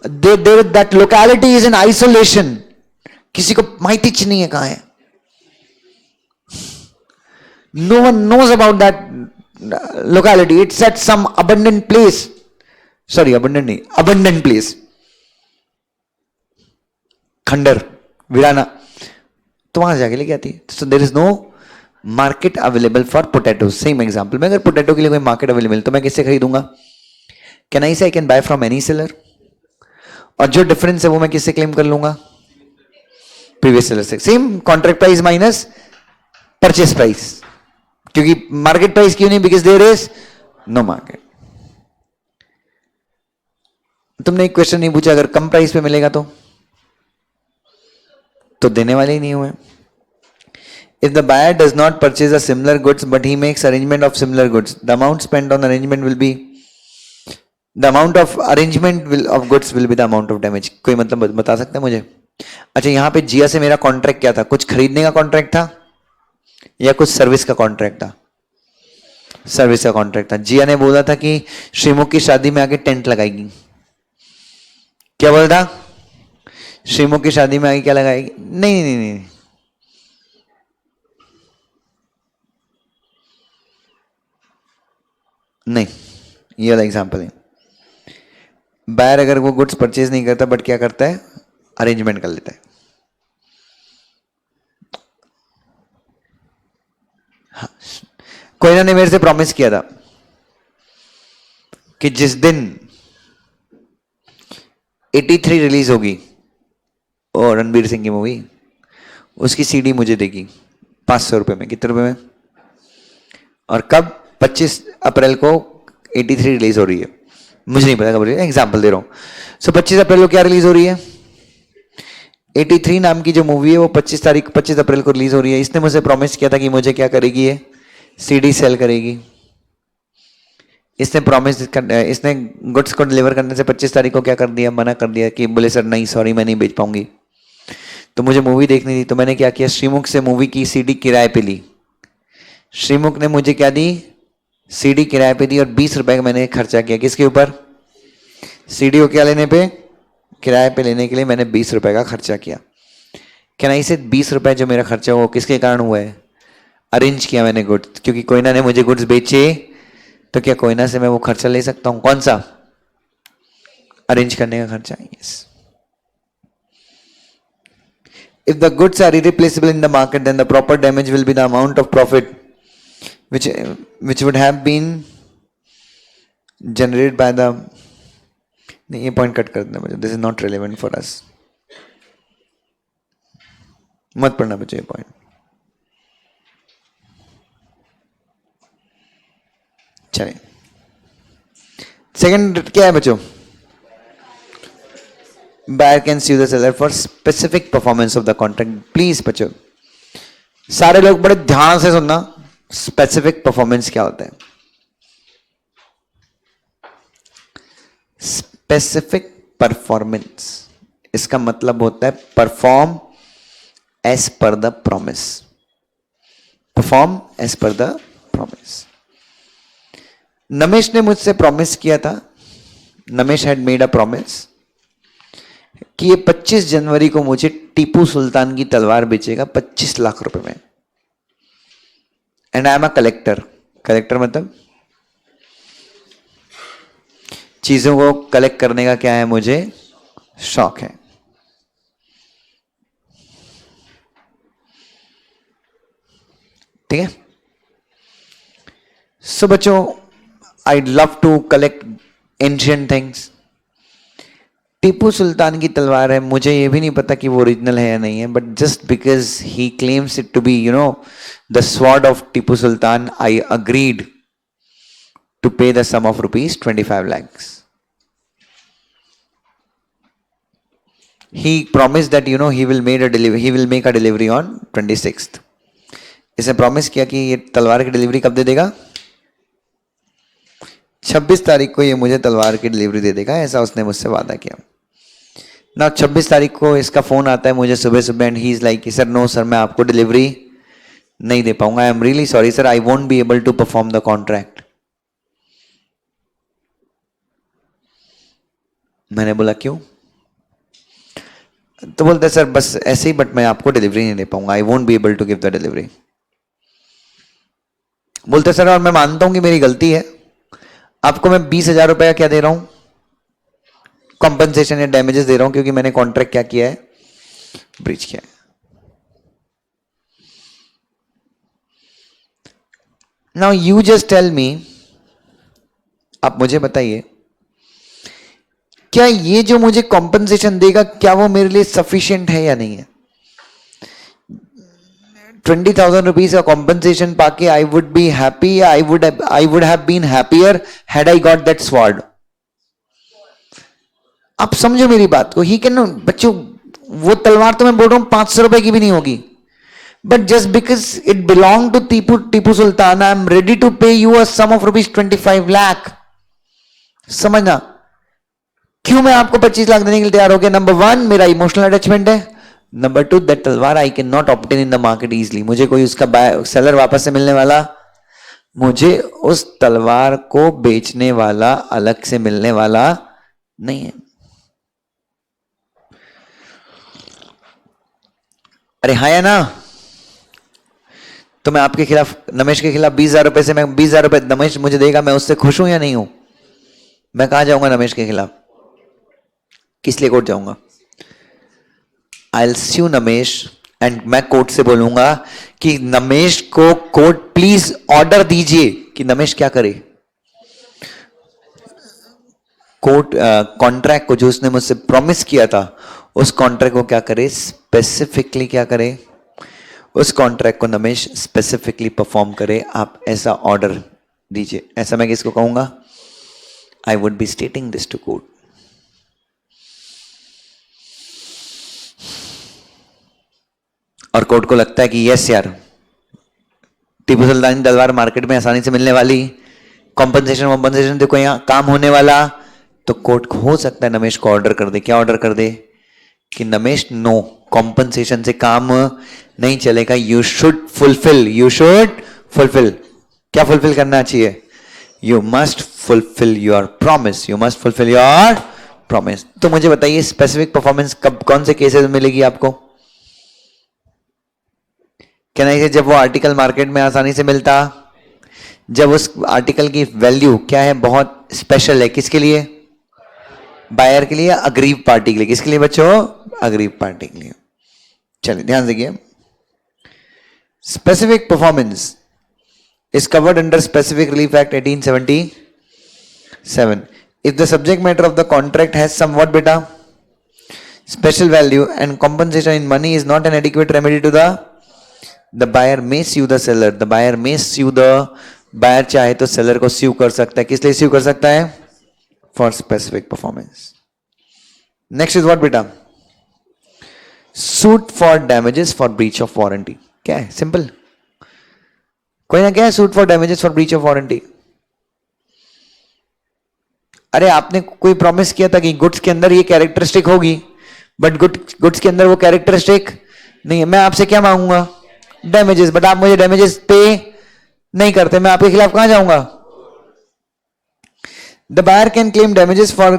that locality is in isolation, किसी को माहिती नहीं है कहां है, no one knows about that locality, it's at some abundant place, sorry abundant नहीं, अबंडेंट प्लेस, खंडर, वीराना, तो वहां जाके लेके आती है। So there is no market available for potato. Same example में, अगर पोटैटो के लिए कोई मार्केट अवेलेबल तो मैं किससे खरीदूंगा? कैन आई से I can buy from any seller, और जो डिफरेंस है वो मैं किससे क्लेम कर लूंगा? प्रीवियस सेलर से। Same contract price minus purchase price, क्योंकि मार्केट प्राइस क्यों नहीं? Because there is no market. तुमने एक क्वेश्चन नहीं पूछा, अगर कम प्राइस पे मिलेगा तो देने वाले ही नहीं हुए। If the buyer does not purchase a similar goods but he makes arrangement of similar goods, the amount spent on arrangement will be the amount of arrangement will of goods will be the amount of damage. कोई मतलब बता सकते हैं मुझे? अच्छा, यहां पे जिया से मेरा कॉन्ट्रैक्ट क्या था? कुछ खरीदने का कॉन्ट्रैक्ट था या कुछ सर्विस का कॉन्ट्रैक्ट था? सर्विस का कॉन्ट्रैक्ट था। जिया ने बोला था कि श्रीमुख की शादी में आके टेंट लगाएगी। क्या बोला था? श्रीमुख की शादी में आगे क्या लगाएगी? नहीं नहीं नहीं, नहीं। नहीं, ये वाला एग्जाम्पल है। बायर अगर वो गुड्स परचेज नहीं करता बट क्या करता है, अरेंजमेंट कर लेता है। हाँ, कोयना ने मेरे से प्रॉमिस किया था कि जिस दिन 83 रिलीज होगी और रणबीर सिंह की मूवी, उसकी सीडी मुझे देगी 500 रुपए में। कितने रुपए में? और कब? 25 अप्रैल को 83 रिलीज हो रही है, मुझे नहीं पता कब रिलीज, एग्जाम्पल दे रहा हूँ। सो 25 अप्रैल को क्या रिलीज हो रही है? 83 नाम की जो मूवी है वो 25 अप्रैल को रिलीज हो रही है। इसने मुझे प्रॉमिस किया था कि मुझे क्या करेगी, ये सीडी सेल करेगी। इसने प्रॉमिस, इसने गुड्स को डिलीवर करने से 25 तारीख को क्या कर दिया, मना कर दिया कि बोले सर नहीं सॉरी मैं नहीं बेच पाऊंगी। तो मुझे मूवी देखनी थी, तो मैंने क्या किया, श्रीमुख से मूवी की सीडी किराए पे ली। श्रीमुख ने मुझे क्या दी, सीडी किराए पे दी, और 20 रुपए का मैंने खर्चा किया। किसके ऊपर? सीडी को क्या लेने पे, किराए पे लेने के लिए मैंने 20 रुपए का खर्चा किया। क्या नहीं से 20 रुपए जो मेरा खर्चा हुआ किसके कारण हुआ है? अरेंज किया मैंने गुड्स, क्योंकि कोयना ने मुझे गुड्स बेचे, तो क्या कोयना से मैं वो खर्चा ले सकता हूं? कौन सा? अरेंज करने का खर्चा। Yes. If the goods are irreplaceable in the market, then the proper damage will be the amount of profit which would have been generated by the, नहीं ये पॉइंट कट कर देना मुझे, this is not relevant for us, मत पढ़ना बच्चों ये point. चलिए सेकंड क्या है बच्चों? Buyer can sue the seller for specific performance of the contract. Please बच्चों सारे लोग बड़े ध्यान से सुनना, स्पेसिफिक परफॉर्मेंस क्या होता है? स्पेसिफिक परफॉर्मेंस इसका मतलब होता है perform as per the promise. Perform as per the promise. Namesh ने मुझसे प्रॉमिस किया था, Namesh had made a promise कि ये 25 जनवरी को मुझे टीपू सुल्तान की तलवार बेचेगा 25 लाख रुपए में। And I am a collector. Collector मतलब चीजों को कलेक्ट करने का क्या है, मुझे शौक है। ठीक है। सो बच्चों I love to collect ancient things. Tipu Sultan की तलवार है, मुझे ये भी नहीं पता कि वो ओरिजिनल है या नहीं है, but just because he claims it to be the sword of Tipu Sultan, I agreed to pay the sum of ₹25 lakhs. He promised that he will make a delivery on 26th. इसने प्रॉमिस किया कि ये तलवार की डिलीवरी कब दे देगा? 26 तारीख को ये मुझे तलवार की डिलीवरी दे देगा, ऐसा उसने मुझसे वादा किया ना। 26 तारीख को इसका फोन आता है मुझे सुबह सुबह, and he is like sir no sir मैं आपको डिलीवरी नहीं दे पाऊंगा, I am really sorry sir, I won't be able to perform the contract. मैंने बोला क्यों? तो बोलते सर बस ऐसे ही, बट मैं आपको डिलीवरी नहीं दे पाऊंगा, I won't be able to give the delivery. बोलते सर और मैं मानता हूं कि मेरी गलती है, आपको मैं 20,000 रुपए का क्या दे रहा हूं, कॉम्पनसेशन या डैमेजेस दे रहा हूं, क्योंकि मैंने कॉन्ट्रैक्ट क्या किया है, ब्रीच किया है। Now you just tell me, आप मुझे बताइए क्या ये जो मुझे कॉम्पनसेशन देगा क्या वो मेरे लिए सफिशिएंट है या नहीं है? 20,000 रुपीज का कॉम्पनसेशन पाके I would be happy, I would have been happier had I got that sword. आप समझो मेरी बात को। ही कैन, बच्चों वो तलवार तो मैं बोल रहा हूं 500 रुपए की भी नहीं होगी, but just because it belong to Tipu Sultan I am ready to pay you a sum of ₹25 lakh. समझना क्यों मैं आपको 25 लाख देने के लिए तैयार हो गया? नंबर 1 मेरा इमोशनल अटैचमेंट है, नंबर 2 दैट तलवार I can not obtain in the market easily. मुझे कोई उसका सेलर वापस से मिलने वाला, मुझे उस तलवार को बेचने वाला अलग से मिलने वाला नहीं है। अरे हाँ या ना? तो मैं आपके खिलाफ, नमेश के खिलाफ 20,000 रुपए से, मैं 20,000 रुपए नमेश मुझे देगा, मैं उससे खुश हूं या नहीं हूं? मैं कहां जाऊंगा नमेश के खिलाफ? किस लिए कोर्ट जाऊंगा? I'll sue नमेश एंड मैं कोर्ट से बोलूंगा कि नमेश को कोर्ट प्लीज ऑर्डर दीजिए कि नमेश क्या करे। कोर्ट कॉन्ट्रैक्ट को जो उसने मुझसे प्रॉमिस किया था उस कॉन्ट्रैक्ट को क्या करे, स्पेसिफिकली क्या करे, उस कॉन्ट्रैक्ट को नमेश स्पेसिफिकली परफॉर्म करे। आप ऐसा ऑर्डर दीजिए। ऐसा मैं किसको कहूंगा? I would be stating this to court. और कोर्ट को लगता है कि यस यार, टीपू सुल्तान तलवार मार्केट में आसानी से मिलने वाली, कॉम्पनसेशन देखो यहां काम होने वाला, तो कोर्ट हो सकता है नमेश को ऑर्डर कर दे। क्या ऑर्डर कर दे? कि नमेश नो, कॉम्पनसेशन से काम नहीं चलेगा, यू शुड फुलफिल। क्या फुलफिल करना चाहिए? You must fulfil your promise. तो मुझे बताइए स्पेसिफिक परफॉर्मेंस कब, कौन से केसेस में मिलेगी आपको? क्या नहीं, जब वो आर्टिकल मार्केट में आसानी से मिलता, जब उस आर्टिकल की वैल्यू क्या है, बहुत स्पेशल है। किसके लिए? बायर के लिए, अग्रीव पार्टी के लिए। किसके लिए बच्चों? अग्रीव पार्टी के लिए। चलिए ध्यान देखिए, specific performance is covered under Specific Relief Act 1877. If the subject matter of the contract has somewhat beta special value and compensation in money is not an adequate remedy to the buyer may sue the seller. The buyer may sue the buyer, चाहे तो seller को sue कर सकता है। किस लिए sue कर सकता है? For specific performance. Next is what beta? Suit for damages for breach of warranty. क्या है? Simple. कोई ना क्या है? Suit for damages for breach of warranty. अरे आपने कोई प्रॉमिस किया था कि गुड्स के अंदर ये कैरेक्टरिस्टिक होगी, बट गुड्स के अंदर वो कैरेक्टरिस्टिक नहीं है। मैं आपसे क्या मांगूंगा? डैमेजेस, बट आप मुझे डैमेजेस पे नहीं करते, मैं आपके खिलाफ कहां जाऊंगा? The buyer can claim damages for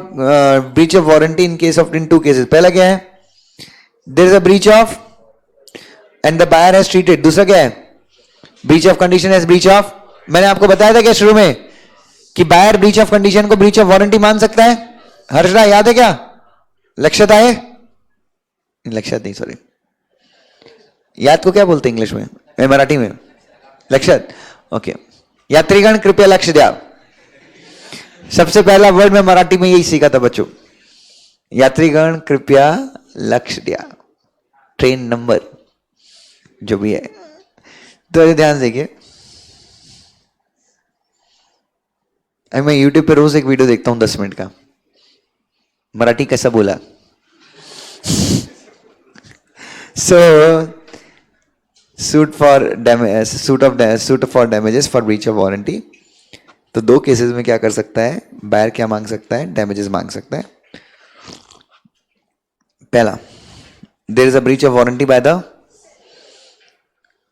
breach of warranty in case of in two cases. पहला क्या है? There is a breach of and the buyer has treated. दूसरा क्या है? Breach of condition as breach of. मैंने आपको बताया था क्या शुरू में कि बायर ब्रीच ऑफ कंडीशन को ब्रीच ऑफ वारंटी मान सकता है? हर्षदा याद है क्या? लक्षित आए? लक्षित नहीं, सॉरी, याद को क्या बोलते हैं इंग्लिश में, मराठी में? लक्षित। ओके, यात्रीगण कृपया लक्ष्य द्या। सबसे पहला वर्ड मैं मराठी में यही सीखा था बच्चों, यात्रीगण कृपया लक्ष्य द्या। ट्रेन नंबर जो भी है, तो ध्यान देखिए, मैं YouTube पे रोज एक वीडियो देखता हूं 10 मिनट का, मराठी कैसा बोला। So suit for damages for breach of warranty. तो दो केसेस में क्या कर सकता है बायर? क्या मांग सकता है? डैमेजेस मांग सकता है। पहला, there is a breach of warranty by the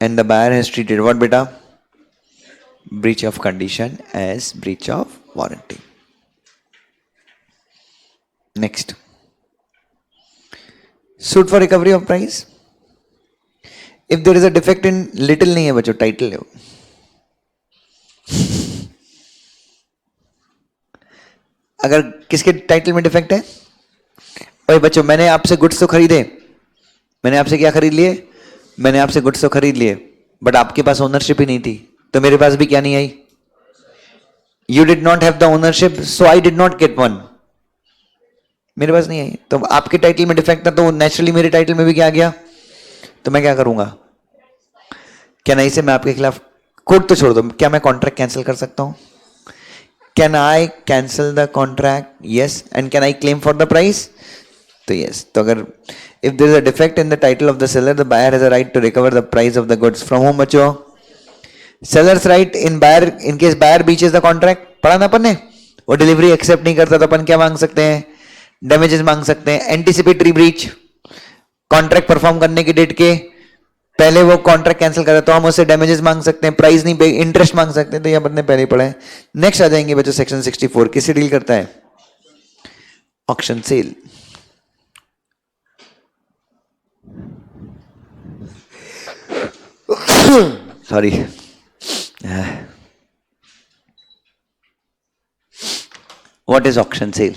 and the buyer has treated what beta? Breach of condition as breach of warranty. Next, suit for recovery of price. If there is a defect in little, नहीं है बच्चों, title है वो। अगर किसके title में defect है? ओए बच्चों, मैंने आपसे गुड्स तो खरीदे, मैंने आपसे क्या खरीद लिए? मैंने आपसे गुड्स तो खरीद लिए, बट आपके पास ओनरशिप ही नहीं थी, तो मेरे पास भी क्या नहीं आई? You did not have the ownership, so I did not get one. मेरे पास नहीं आई, तो आपके टाइटल में डिफेक्ट था, तो नेचुरली मेरे टाइटल में भी क्या आ गया? तो मैं क्या करूंगा? क्या नहीं से मैं आपके खिलाफ, कोर्ट तो छोड़ दो, क्या मैं कॉन्ट्रैक्ट कैंसिल कर सकता हूं? Can I cancel the contract? Yes. And can I claim for the price? तो यस। तो अगर if there is a defect in the title of the seller, the buyer has a right to recover the price of the goods from whom बच्चों? seller's right in buyer in case buyer breaches the contract। पढ़ा ना अपन ने? वो delivery accept नहीं करता तो अपन क्या मांग सकते हैं? डैमेजेस मांग सकते हैं। एंटीसिपेटरी ब्रीच, कॉन्ट्रैक्ट परफॉर्म करने की डेट के पहले वो कॉन्ट्रैक्ट कैंसिल कर तो हम उससे डैमेजेस मांग सकते हैं, प्राइस नहीं पे, इंटरेस्ट मांग सकते हैं। तो ये अपन ने पहले ही पढ़ा है। नेक्स्ट आ जाएंगे बच्चों सेक्शन 64, किससे डील करता है? Auction sale. Sorry. What is auction sale?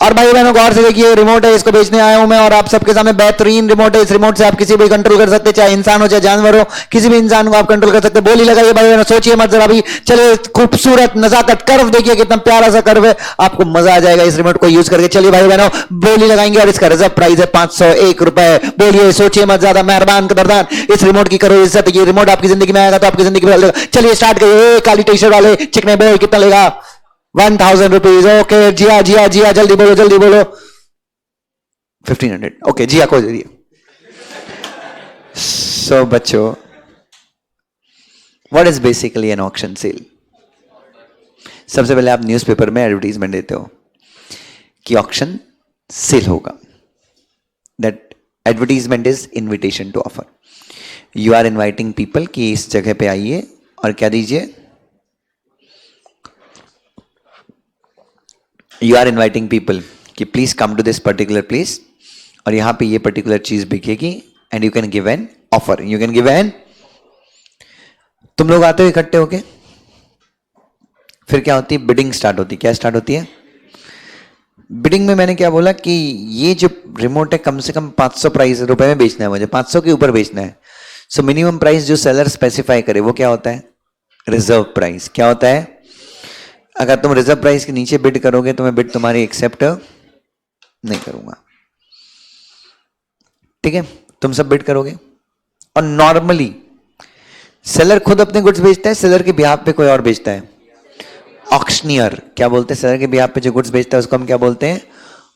और भाई बहनों गौर से देखिए, रिमोट है, इसको बेचने आया हूं मैं और आप सबके सामने बेहतरीन रिमोट है। इस रिमोट से आप किसी भी कंट्रोल कर सकते, चाहे इंसान हो चाहे जानवर हो, किसी भी इंसान को आप कंट्रोल कर सकते। बोली लगाइए भाई बहनों, सोचिए मत जरा भी। चलिए, खूबसूरत नजाकत कर्व देखिए, कितना प्यारा सा कर्व है, आपको मजा आ जाएगा इस रिमोट को यूज करके। चलिए भाई बहनों, बोली लगाएंगे और इसका रिजर्व प्राइस है 501 रुपए। बोलिए, सोचिए मत ज्यादा, मेहरबान कदरदान, इस रिमोट की करो इज्जत। ये रिमोट आपकी जिंदगी में आएगा तो आपकी जिंदगी बदल देगा। चलिए स्टार्ट करिए। काली टी शर्ट वाले चिकने बोल, कितना लेगा? 1000 रुपीज। ओके, जिया जिया जिया, जल्दी बोलो जल्दी बोलो। 1500। ओके, जिया को दे दिया। सो बच्चों, what is basically an auction sale? सबसे पहले आप न्यूज़पेपर में एडवर्टीजमेंट देते हो कि ऑक्शन सेल होगा। That advertisement is invitation to offer. You are inviting people कि इस जगह पे आइए और क्या दीजिए? यू आर इनवाइटिंग पीपल कि please come to this particular place और यहां पे ये पर्टिकुलर चीज बिकेगी and you can give an offer. You can give an. तुम लोग आते हो इकट्ठे होके, फिर क्या होती है? बिडिंग स्टार्ट होती है। क्या स्टार्ट होती है? बिडिंग में मैंने क्या बोला कि ये जो रिमोट है कम से कम 500 प्राइस रुपए में बेचना है मुझे, 500 के ऊपर बेचना है। सो मिनिमम प्राइस जो सेलर स्पेसिफाई करे वो क्या होता है? Reserve price. क्या होता है? अगर तुम रिजर्व प्राइस के नीचे बिड करोगे तो मैं बिड तुम्हारी एक्सेप्ट नहीं करूंगा। ठीक है, तुम सब बिड करोगे। और नॉर्मली सेलर खुद अपने गुड्स बेचता है, सेलर के बिहाफ पे कोई और बेचता है। ऑक्शनियर। क्या बोलते हैं? सेलर के बिहाफ पे जो गुड्स बेचता है उसको हम क्या बोलते हैं?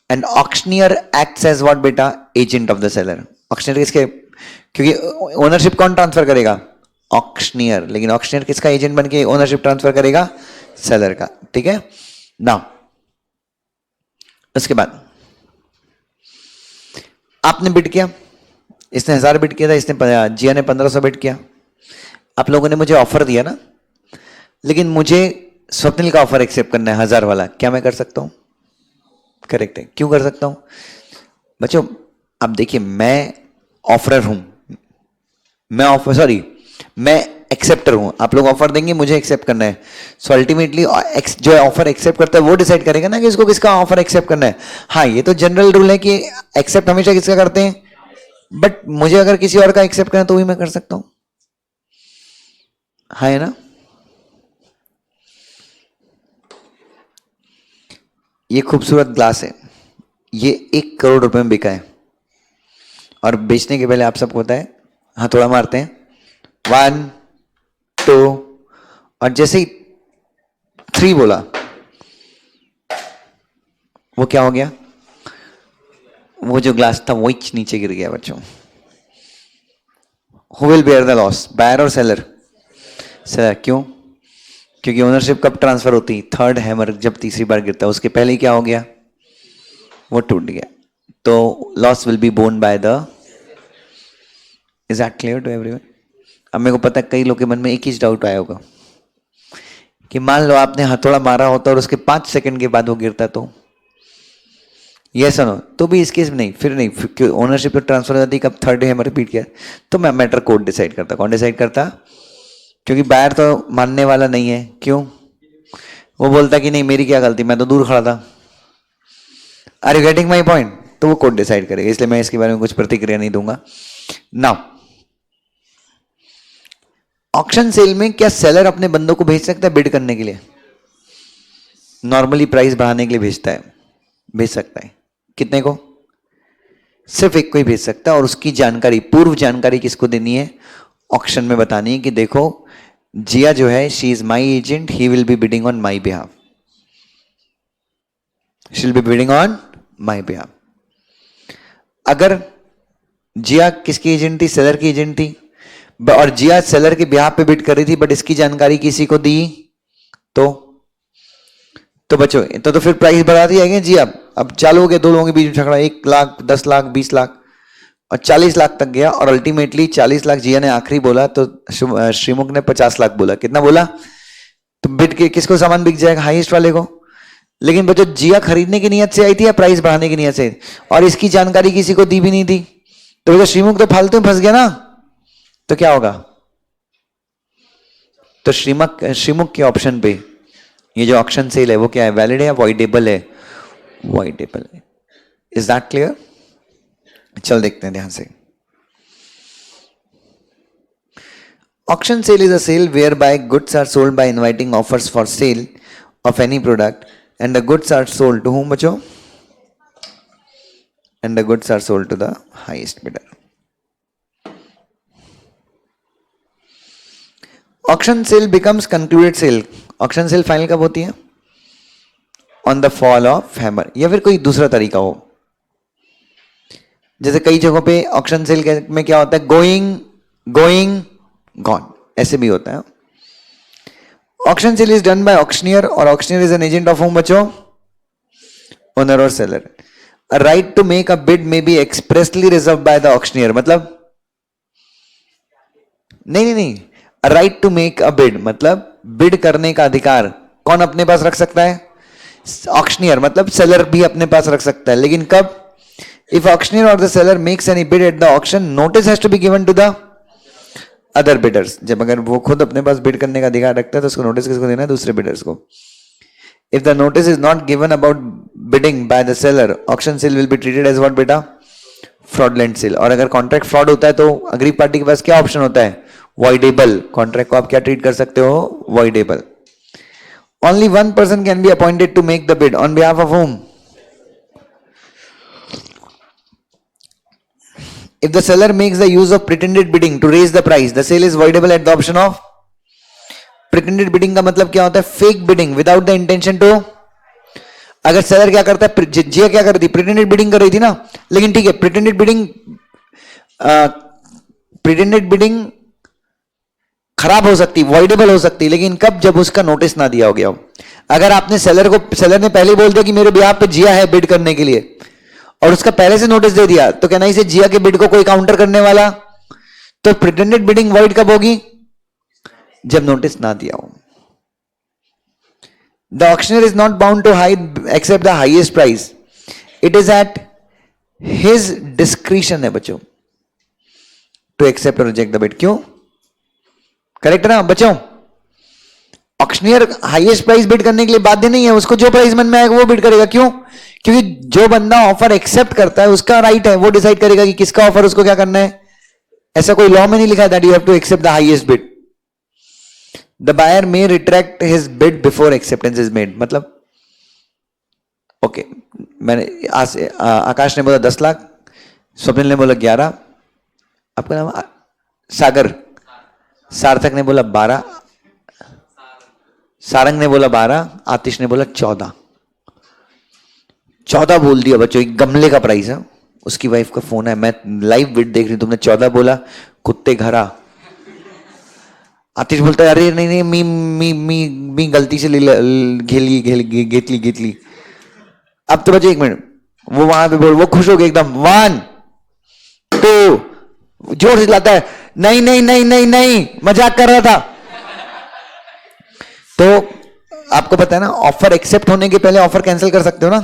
And auctioneer acts as what बेटा? Agent of the seller. Auctioneer किसके? क्योंकि ओनरशिप कौन ट्रांसफर करेगा? ऑक्शनियर। लेकिन ऑक्शनियर किसका एजेंट बन के ओनरशिप ट्रांसफर करेगा? सेलर का। ठीक है ना? उसके बाद आपने बिड किया, इसने 1000 बिड किया था, जिया ने 1500 बिड किया। आप लोगों ने मुझे ऑफर दिया ना, लेकिन मुझे स्वप्निल का ऑफर एक्सेप्ट करना है 1000 वाला। क्या मैं कर सकता हूं? करेक्ट है। क्यों कर सकता हूं बच्चों? अब देखिए, मैं ऑफरर हूं, मैं एक्सेप्टर हूं। आप लोग ऑफर देंगे, मुझे एक्सेप्ट करना है। सो अल्टीमेटली जो ऑफर एक्सेप्ट करता है वो डिसाइड करेगा ना कि इसको किसका ऑफर एक्सेप्ट करना है। हाँ, ये तो जनरल रूल है कि एक्सेप्ट हमेशा किसका करते हैं, बट मुझे अगर किसी और का एक्सेप्ट करना तो भी मैं कर सकता हूं। हाँ, है ना? ये खूबसूरत ग्लास है, ये 1 करोड़ रुपए में बिका है और बेचने के पहले आप सबको पता है हथौड़ा मारते हैं 1 2 और जैसे ही 3 बोला वो क्या हो गया? वो जो ग्लास था वो नीचे गिर गया बच्चों। Who will bear the loss? Buyer और सेलर? सेलर। क्यों? क्योंकि ओनरशिप कब ट्रांसफर होती? थर्ड हैमर जब तीसरी बार गिरता है, उसके पहले ही क्या हो गया? वो टूट गया। तो loss will be borne by the. Is that clear to everyone? अब मेरे को पता है कई लोगों के मन में एक ही डाउट आया होगा कि मान लो आपने हथौड़ा मारा होता और उसके 5 सेकंड के बाद वो गिरता तो यस नो, तो भी इस केस में नहीं, फिर नहीं, ओनरशिप ट्रांसफर हो जाती कब? थर्ड हैमर रिपीट किया तो मैं मैटर कोर्ट डिसाइड करता। कौन डिसाइड करता? क्योंकि बायर तो मानने वाला नहीं है। क्यों? वो बोलता कि नहीं मेरी क्या गलती, मैं तो दूर खड़ा था। Are you getting my point? तो वो कोर्ट डिसाइड करेगा, इसलिए मैं इसके बारे में कुछ प्रतिक्रिया नहीं दूंगा। नाउ, ऑक्शन सेल में क्या सेलर अपने बंदों को भेज सकता है बिड करने के लिए? नॉर्मली प्राइस बढ़ाने के लिए भेजता है, भेज सकता है। कितने को? सिर्फ एक को ही भेज सकता है और उसकी जानकारी, पूर्व जानकारी किसको देनी है? ऑक्शन में बतानी है कि देखो जिया जो है, she is my agent, he will be bidding on my behalf, she will be bidding on my behalf. अगर जिया किसकी एजेंट थी? सेलर की एजेंट थी, और जिया सेलर के बिहाफ पे बिड कर रही थी, बट इसकी जानकारी किसी को दी तो बच्चों तो फिर प्राइस बढ़ा दी है जी। अब चालू हो गया दो लोगों के बीच में झगड़ा, 1 लाख 10 लाख 20 लाख और 40 लाख तक गया और अल्टीमेटली 40 लाख जिया ने आखिरी बोला तो श्रीमुख ने 50 लाख बोला। कितना बोला? तो बिड के किसको सामान बिक जाएगा? हाईएस्ट वाले को। लेकिन बच्चों जिया खरीदने की नियत से आई थी या प्राइस बढ़ाने की नियत से? और इसकी जानकारी किसी को दी भी नहीं थी, तो बच्चों श्रीमुख तो फालतू में फंस गया ना। तो क्या होगा? तो श्रीमुख के ऑप्शन पे ये जो ऑक्शन सेल है वो क्या है? वैलिड है या वॉइडेबल है? voidable है. Is that clear? चल देखते हैं ध्यान से. Auction sale is a sale whereby goods are sold by inviting offers for sale of any product, and the goods are sold to whom बच्चों? And the goods are sold to the highest bidder. Auction sale becomes concluded sale. Auction sale final कब होती है? On the fall of hammer. या फिर कोई दूसरा तरीका हो, जैसे कई जगहों पे ऑक्शन सेल में क्या होता है, गोइंग गॉन, ऐसे भी होता है. Auction sale is done by auctioneer, और auctioneer is an agent of whom बच्चों? ओनर और seller. A right to make a bid may be expressly reserve by the auctioneer. मतलब नहीं, a right to make a bid मतलब bid करने का अधिकार कौन अपने पास रख सकता है? ऑक्शनियर. मतलब सेलर भी अपने पास रख सकता है, लेकिन कब? If auctioneer or the seller makes any bid at the auction, notice has to be given to the other bidders. जब अगर वो खुद अपने पास बिड करने का अधिकार रखता है तो उसको नोटिस किसको देना है? दूसरे बिडर्स को. If the notice is not given about bidding by the seller, auction sale will be treated as what बेटा? Fraudulent sale. और अगर कॉन्ट्रैक्ट फ्रॉड होता है तो अग्री पार्टी के पास क्या ऑप्शन होता है? Voidable. कॉन्ट्रैक्ट को आप क्या ट्रीट कर सकते हो? Voidable. Only one person can be appointed to make the bid on behalf of whom? If the seller makes the use of pretended bidding to raise the price, the sale is voidable at the option of. Pretended bidding का मतलब क्या होता है? Fake bidding without the intention to. अगर seller क्या करता है, जिया क्या कर रही थी? प्रिटेंडेड बिडिंग कर रही थी ना, लेकिन ठीक है, प्रिटेंडेड बिडिंग खराब हो सकती, वॉइडेबल हो सकती, लेकिन कब? जब उसका नोटिस ना दिया हो गया हो. अगर आपने सेलर ने पहले बोल दिया कि मेरे ब्याह पे जिया है बिड करने के लिए, और उसका पहले से नोटिस दे दिया, तो कहना इसे जिया के बिड को कोई काउंटर करने वाला? तो प्रिटेंडेड बिडिंग वॉइड कब होगी? जब नोटिस ना दिया हो. The auctioneer is not bound to hide accept the highest price. It is at his discretion है बच्चों टू एक्सेप्ट और रिजेक्ट द बिड. क्यों? करेक्ट ना बच्चों? ऑक्शनियर हाईएस्ट प्राइस बिड करने के लिए बाध्य नहीं है, उसको जो प्राइस मन में आएगा वो बिड करेगा. क्यों? क्योंकि जो बंदा ऑफर एक्सेप्ट करता है उसका राइट है, वो डिसाइड करेगा कि किसका ऑफर उसको क्या करना है. ऐसा कोई लॉ में नहीं लिखा है that you have to accept the highest bid. The buyer may retract his bid before acceptance is made. मतलब ओके, मैंने आकाश ने बोला 10 लाख, स्वप्निल ने बोला 11, आपका नाम सागर, सार्थक ने बोला 12, सारंग ने बोला 12, आतिश ने बोला 14 बोल दिया बच्चों. एक गमले का प्राइस है. उसकी वाइफ का फोन है, मैं लाइव बिड देख रही हूं, तुमने 14 बोला, कुत्ते घरा. आतिश बोलता है अरे नहीं, मी गलती से घेतली. अब तो बच्चे 1 मिनट, वो वहां पे बोल, वो खुश हो गया एकदम, 1 2 जोर से लाता है, नहीं, मजाक कर रहा था. तो आपको पता है ना, ऑफर एक्सेप्ट होने के पहले ऑफर कैंसिल कर सकते हो ना.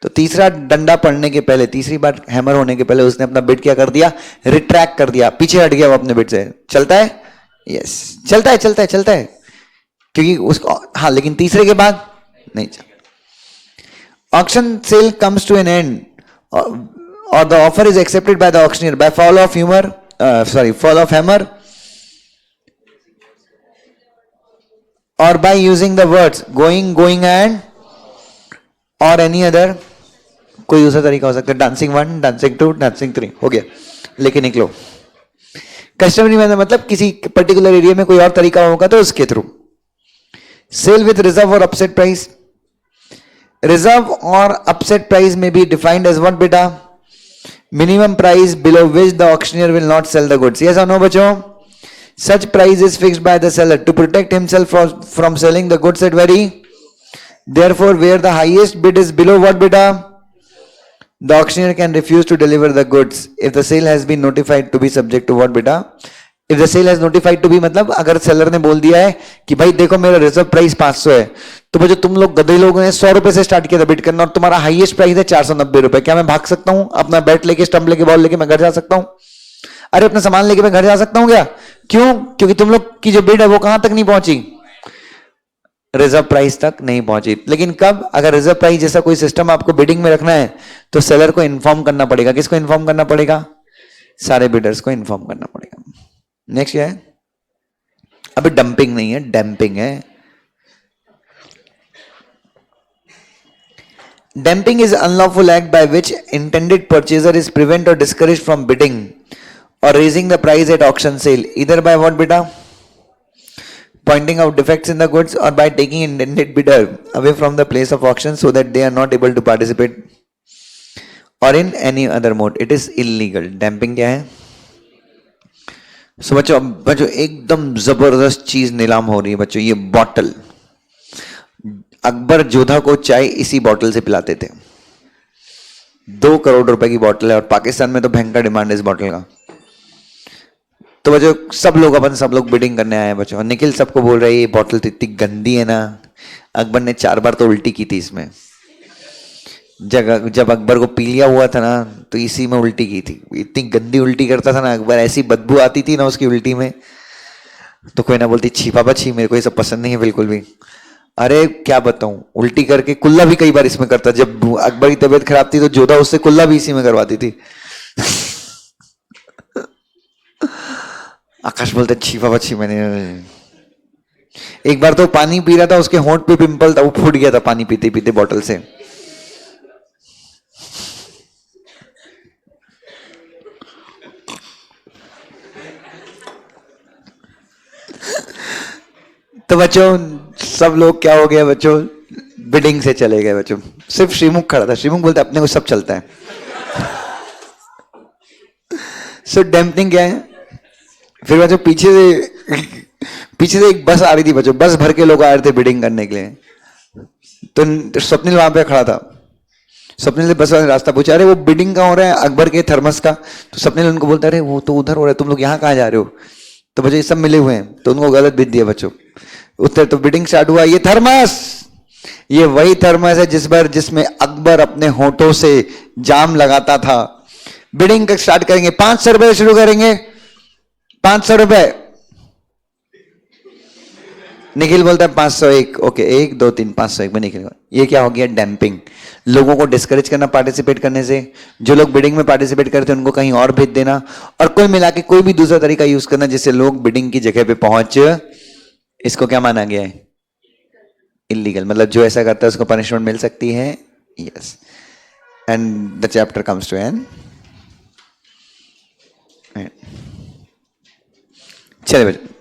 तो तीसरा डंडा पड़ने के पहले, तीसरी बार हैमर होने के पहले उसने अपना बिड क्या कर दिया? रिट्रैक्ट कर दिया, पीछे हट गया वो अपने बिड से. चलता है? यस, चलता है, क्योंकि उसको, हाँ, लेकिन तीसरे के बाद नहीं चलता. Auction sale comes to an end और the offer is accepted by the auctioneer by fall of hammer or by using the words going and or any other. कोई दूसरा तरीका हो सकता है, dancing 1, dancing 2, dancing 3 हो गया, लेके निकलो. कस्टमरी मैनर मतलब किसी पर्टिकुलर एरिया में कोई और तरीका होगा तो उसके थ्रू. सेल विथ रिजर्व और अपसेट प्राइस. रिजर्व और अपसेट प्राइस में बी डिफाइंड एज व्हाट बेटा? Minimum price below which the auctioneer will not sell the goods. Yes और नो बच्चों? Such price is fixed by the seller to protect himself from selling the goods at very. Therefore, where the highest bid is below what beta, the auctioneer can refuse to deliver the goods if the sale has been notified to be subject to what beta. If the sale has notified to be मतलब अगर seller ने बोल दिया है कि भाई देखो मेरा रिजर्व प्राइस 500 है, तो मुझे तुम लोग गधे लोगों ने 100 रुपए से स्टार्ट किया था बिड करना और तुम्हारा हाईएस्ट प्राइस है 490 रुपए, क्या मैं भाग सकता हूं? अपना बैट लेके, स्टंप लेके, बॉल लेके मैं घर जा सकता हूं? अरे अपना सामान लेके मैं घर जा सकता हूं क्या? क्यों? क्योंकि तुम लोग की जो बिड है वो कहां तक नहीं पहुंची? रिजर्व प्राइस तक नहीं पहुंची। लेकिन कब, अगर रिजर्व प्राइस जैसा कोई सिस्टम आपको बिडिंग में रखना है तो सेलर को इन्फॉर्म करना पड़ेगा। किसको इन्फॉर्म करना पड़ेगा? सारे बिडर्स को इन्फॉर्म करना पड़ेगा। नेक्स्ट क्या है? अभी डंपिंग नहीं है, डैम्पिंग है। Damping is unlawful act by which intended purchaser is prevent और डिस्करेज फ्रॉम बिडिंग और raising the price at auction sale इधर बाय व्हाट बेटा? Pointing out defects in the goods or by taking intended bidder away from the place of auction so that they are not able to participate or in any other mode. It is illegal. Damping क्या है? So बच्चों एकदम जबरदस्त चीज नीलाम हो रही है बच्चों। ये बॉटल, अकबर जोधा को चाय इसी बॉटल से पिलाते थे। 2 करोड़ रुपए की बॉटल है और पाकिस्तान में तो भयंकर डिमांड है इस बॉटल का। तो बच्चों सब लोग बिडिंग करने आए हैं बच्चों। और निखिल सबको बोल रहा है ये बॉटल तो इतनी गंदी है ना, अकबर ने 4 बार तो उल्टी की थी इसमें। जब अकबर को पी लिया हुआ था ना तो इसी में उल्टी की थी। इतनी गंदी उल्टी करता था ना अकबर, ऐसी बदबू आती थी ना उसकी उल्टी में, तो कोई ना बोलती छी पापा छी, मेरे को ये सब पसंद नहीं है बिल्कुल भी। अरे क्या बताऊं, उल्टी करके कुल्ला भी कई बार इसमें करता। जब अकबर की तबीयत खराब थी तो जोधा उससे कुल्ला भी इसी में करवाती थी। आकाश बोलते छी पापा छी। मैंने एक बार तो पानी पी रहा था, उसके होंठ पे पिंपल था, वो फूट गया था पानी पीते पीते बॉटल से। तो बच्चों सब लोग क्या हो गया बच्चों, बिडिंग से चले गए बच्चों। सिर्फ श्रीमुख खड़ा था। श्रीमुख बोलते अपने को सब चलता है। सो डैम्पिंग क्या है? फिर बच्चों पीछे से एक बस आ रही थी बच्चों, बस भर के लोग आ रहे थे बिडिंग करने के लिए। तो स्वप्निल वहां पे खड़ा था। स्वप्निल ने बस वाले रास्ता पूछा, अरे वो बिडिंग कहाँ हो रहा है अकबर के थर्मस का? तो स्वप्निल उनको बोलता है अरे वो तो उधर हो रहा है, तुम लोग यहाँ कहाँ जा रहे हो? तो बच्चों ये सब मिले हुए हैं, तो उनको गलत भेज दिया बच्चों। उत्तर तो बिडिंग स्टार्ट हुआ। ये थर्मस, ये वही थर्मस है जिसमें अकबर अपने होठों से जाम लगाता था। बिडिंग स्टार्ट करेंगे, 500 रुपए शुरू करेंगे। 500 रुपए। निखिल बोलता है 501। ओके 1 2 3 501 में निखिल। ये क्या हो गया? डैम्पिंग। लोगों को डिस्करेज करना पार्टिसिपेट करने से। जो लोग बिडिंग में पार्टिसिपेट करते हैं उनको कहीं और भेज देना, और कुल मिला के कोई भी दूसरा तरीका यूज करना जिससे लोग बिडिंग की जगह पे पहुंच। इसको क्या माना गया है? इलीगल। मतलब जो ऐसा करता है उसको पनिशमेंट मिल सकती है। Yes, and the chapter comes to end. चलिए बच्चों।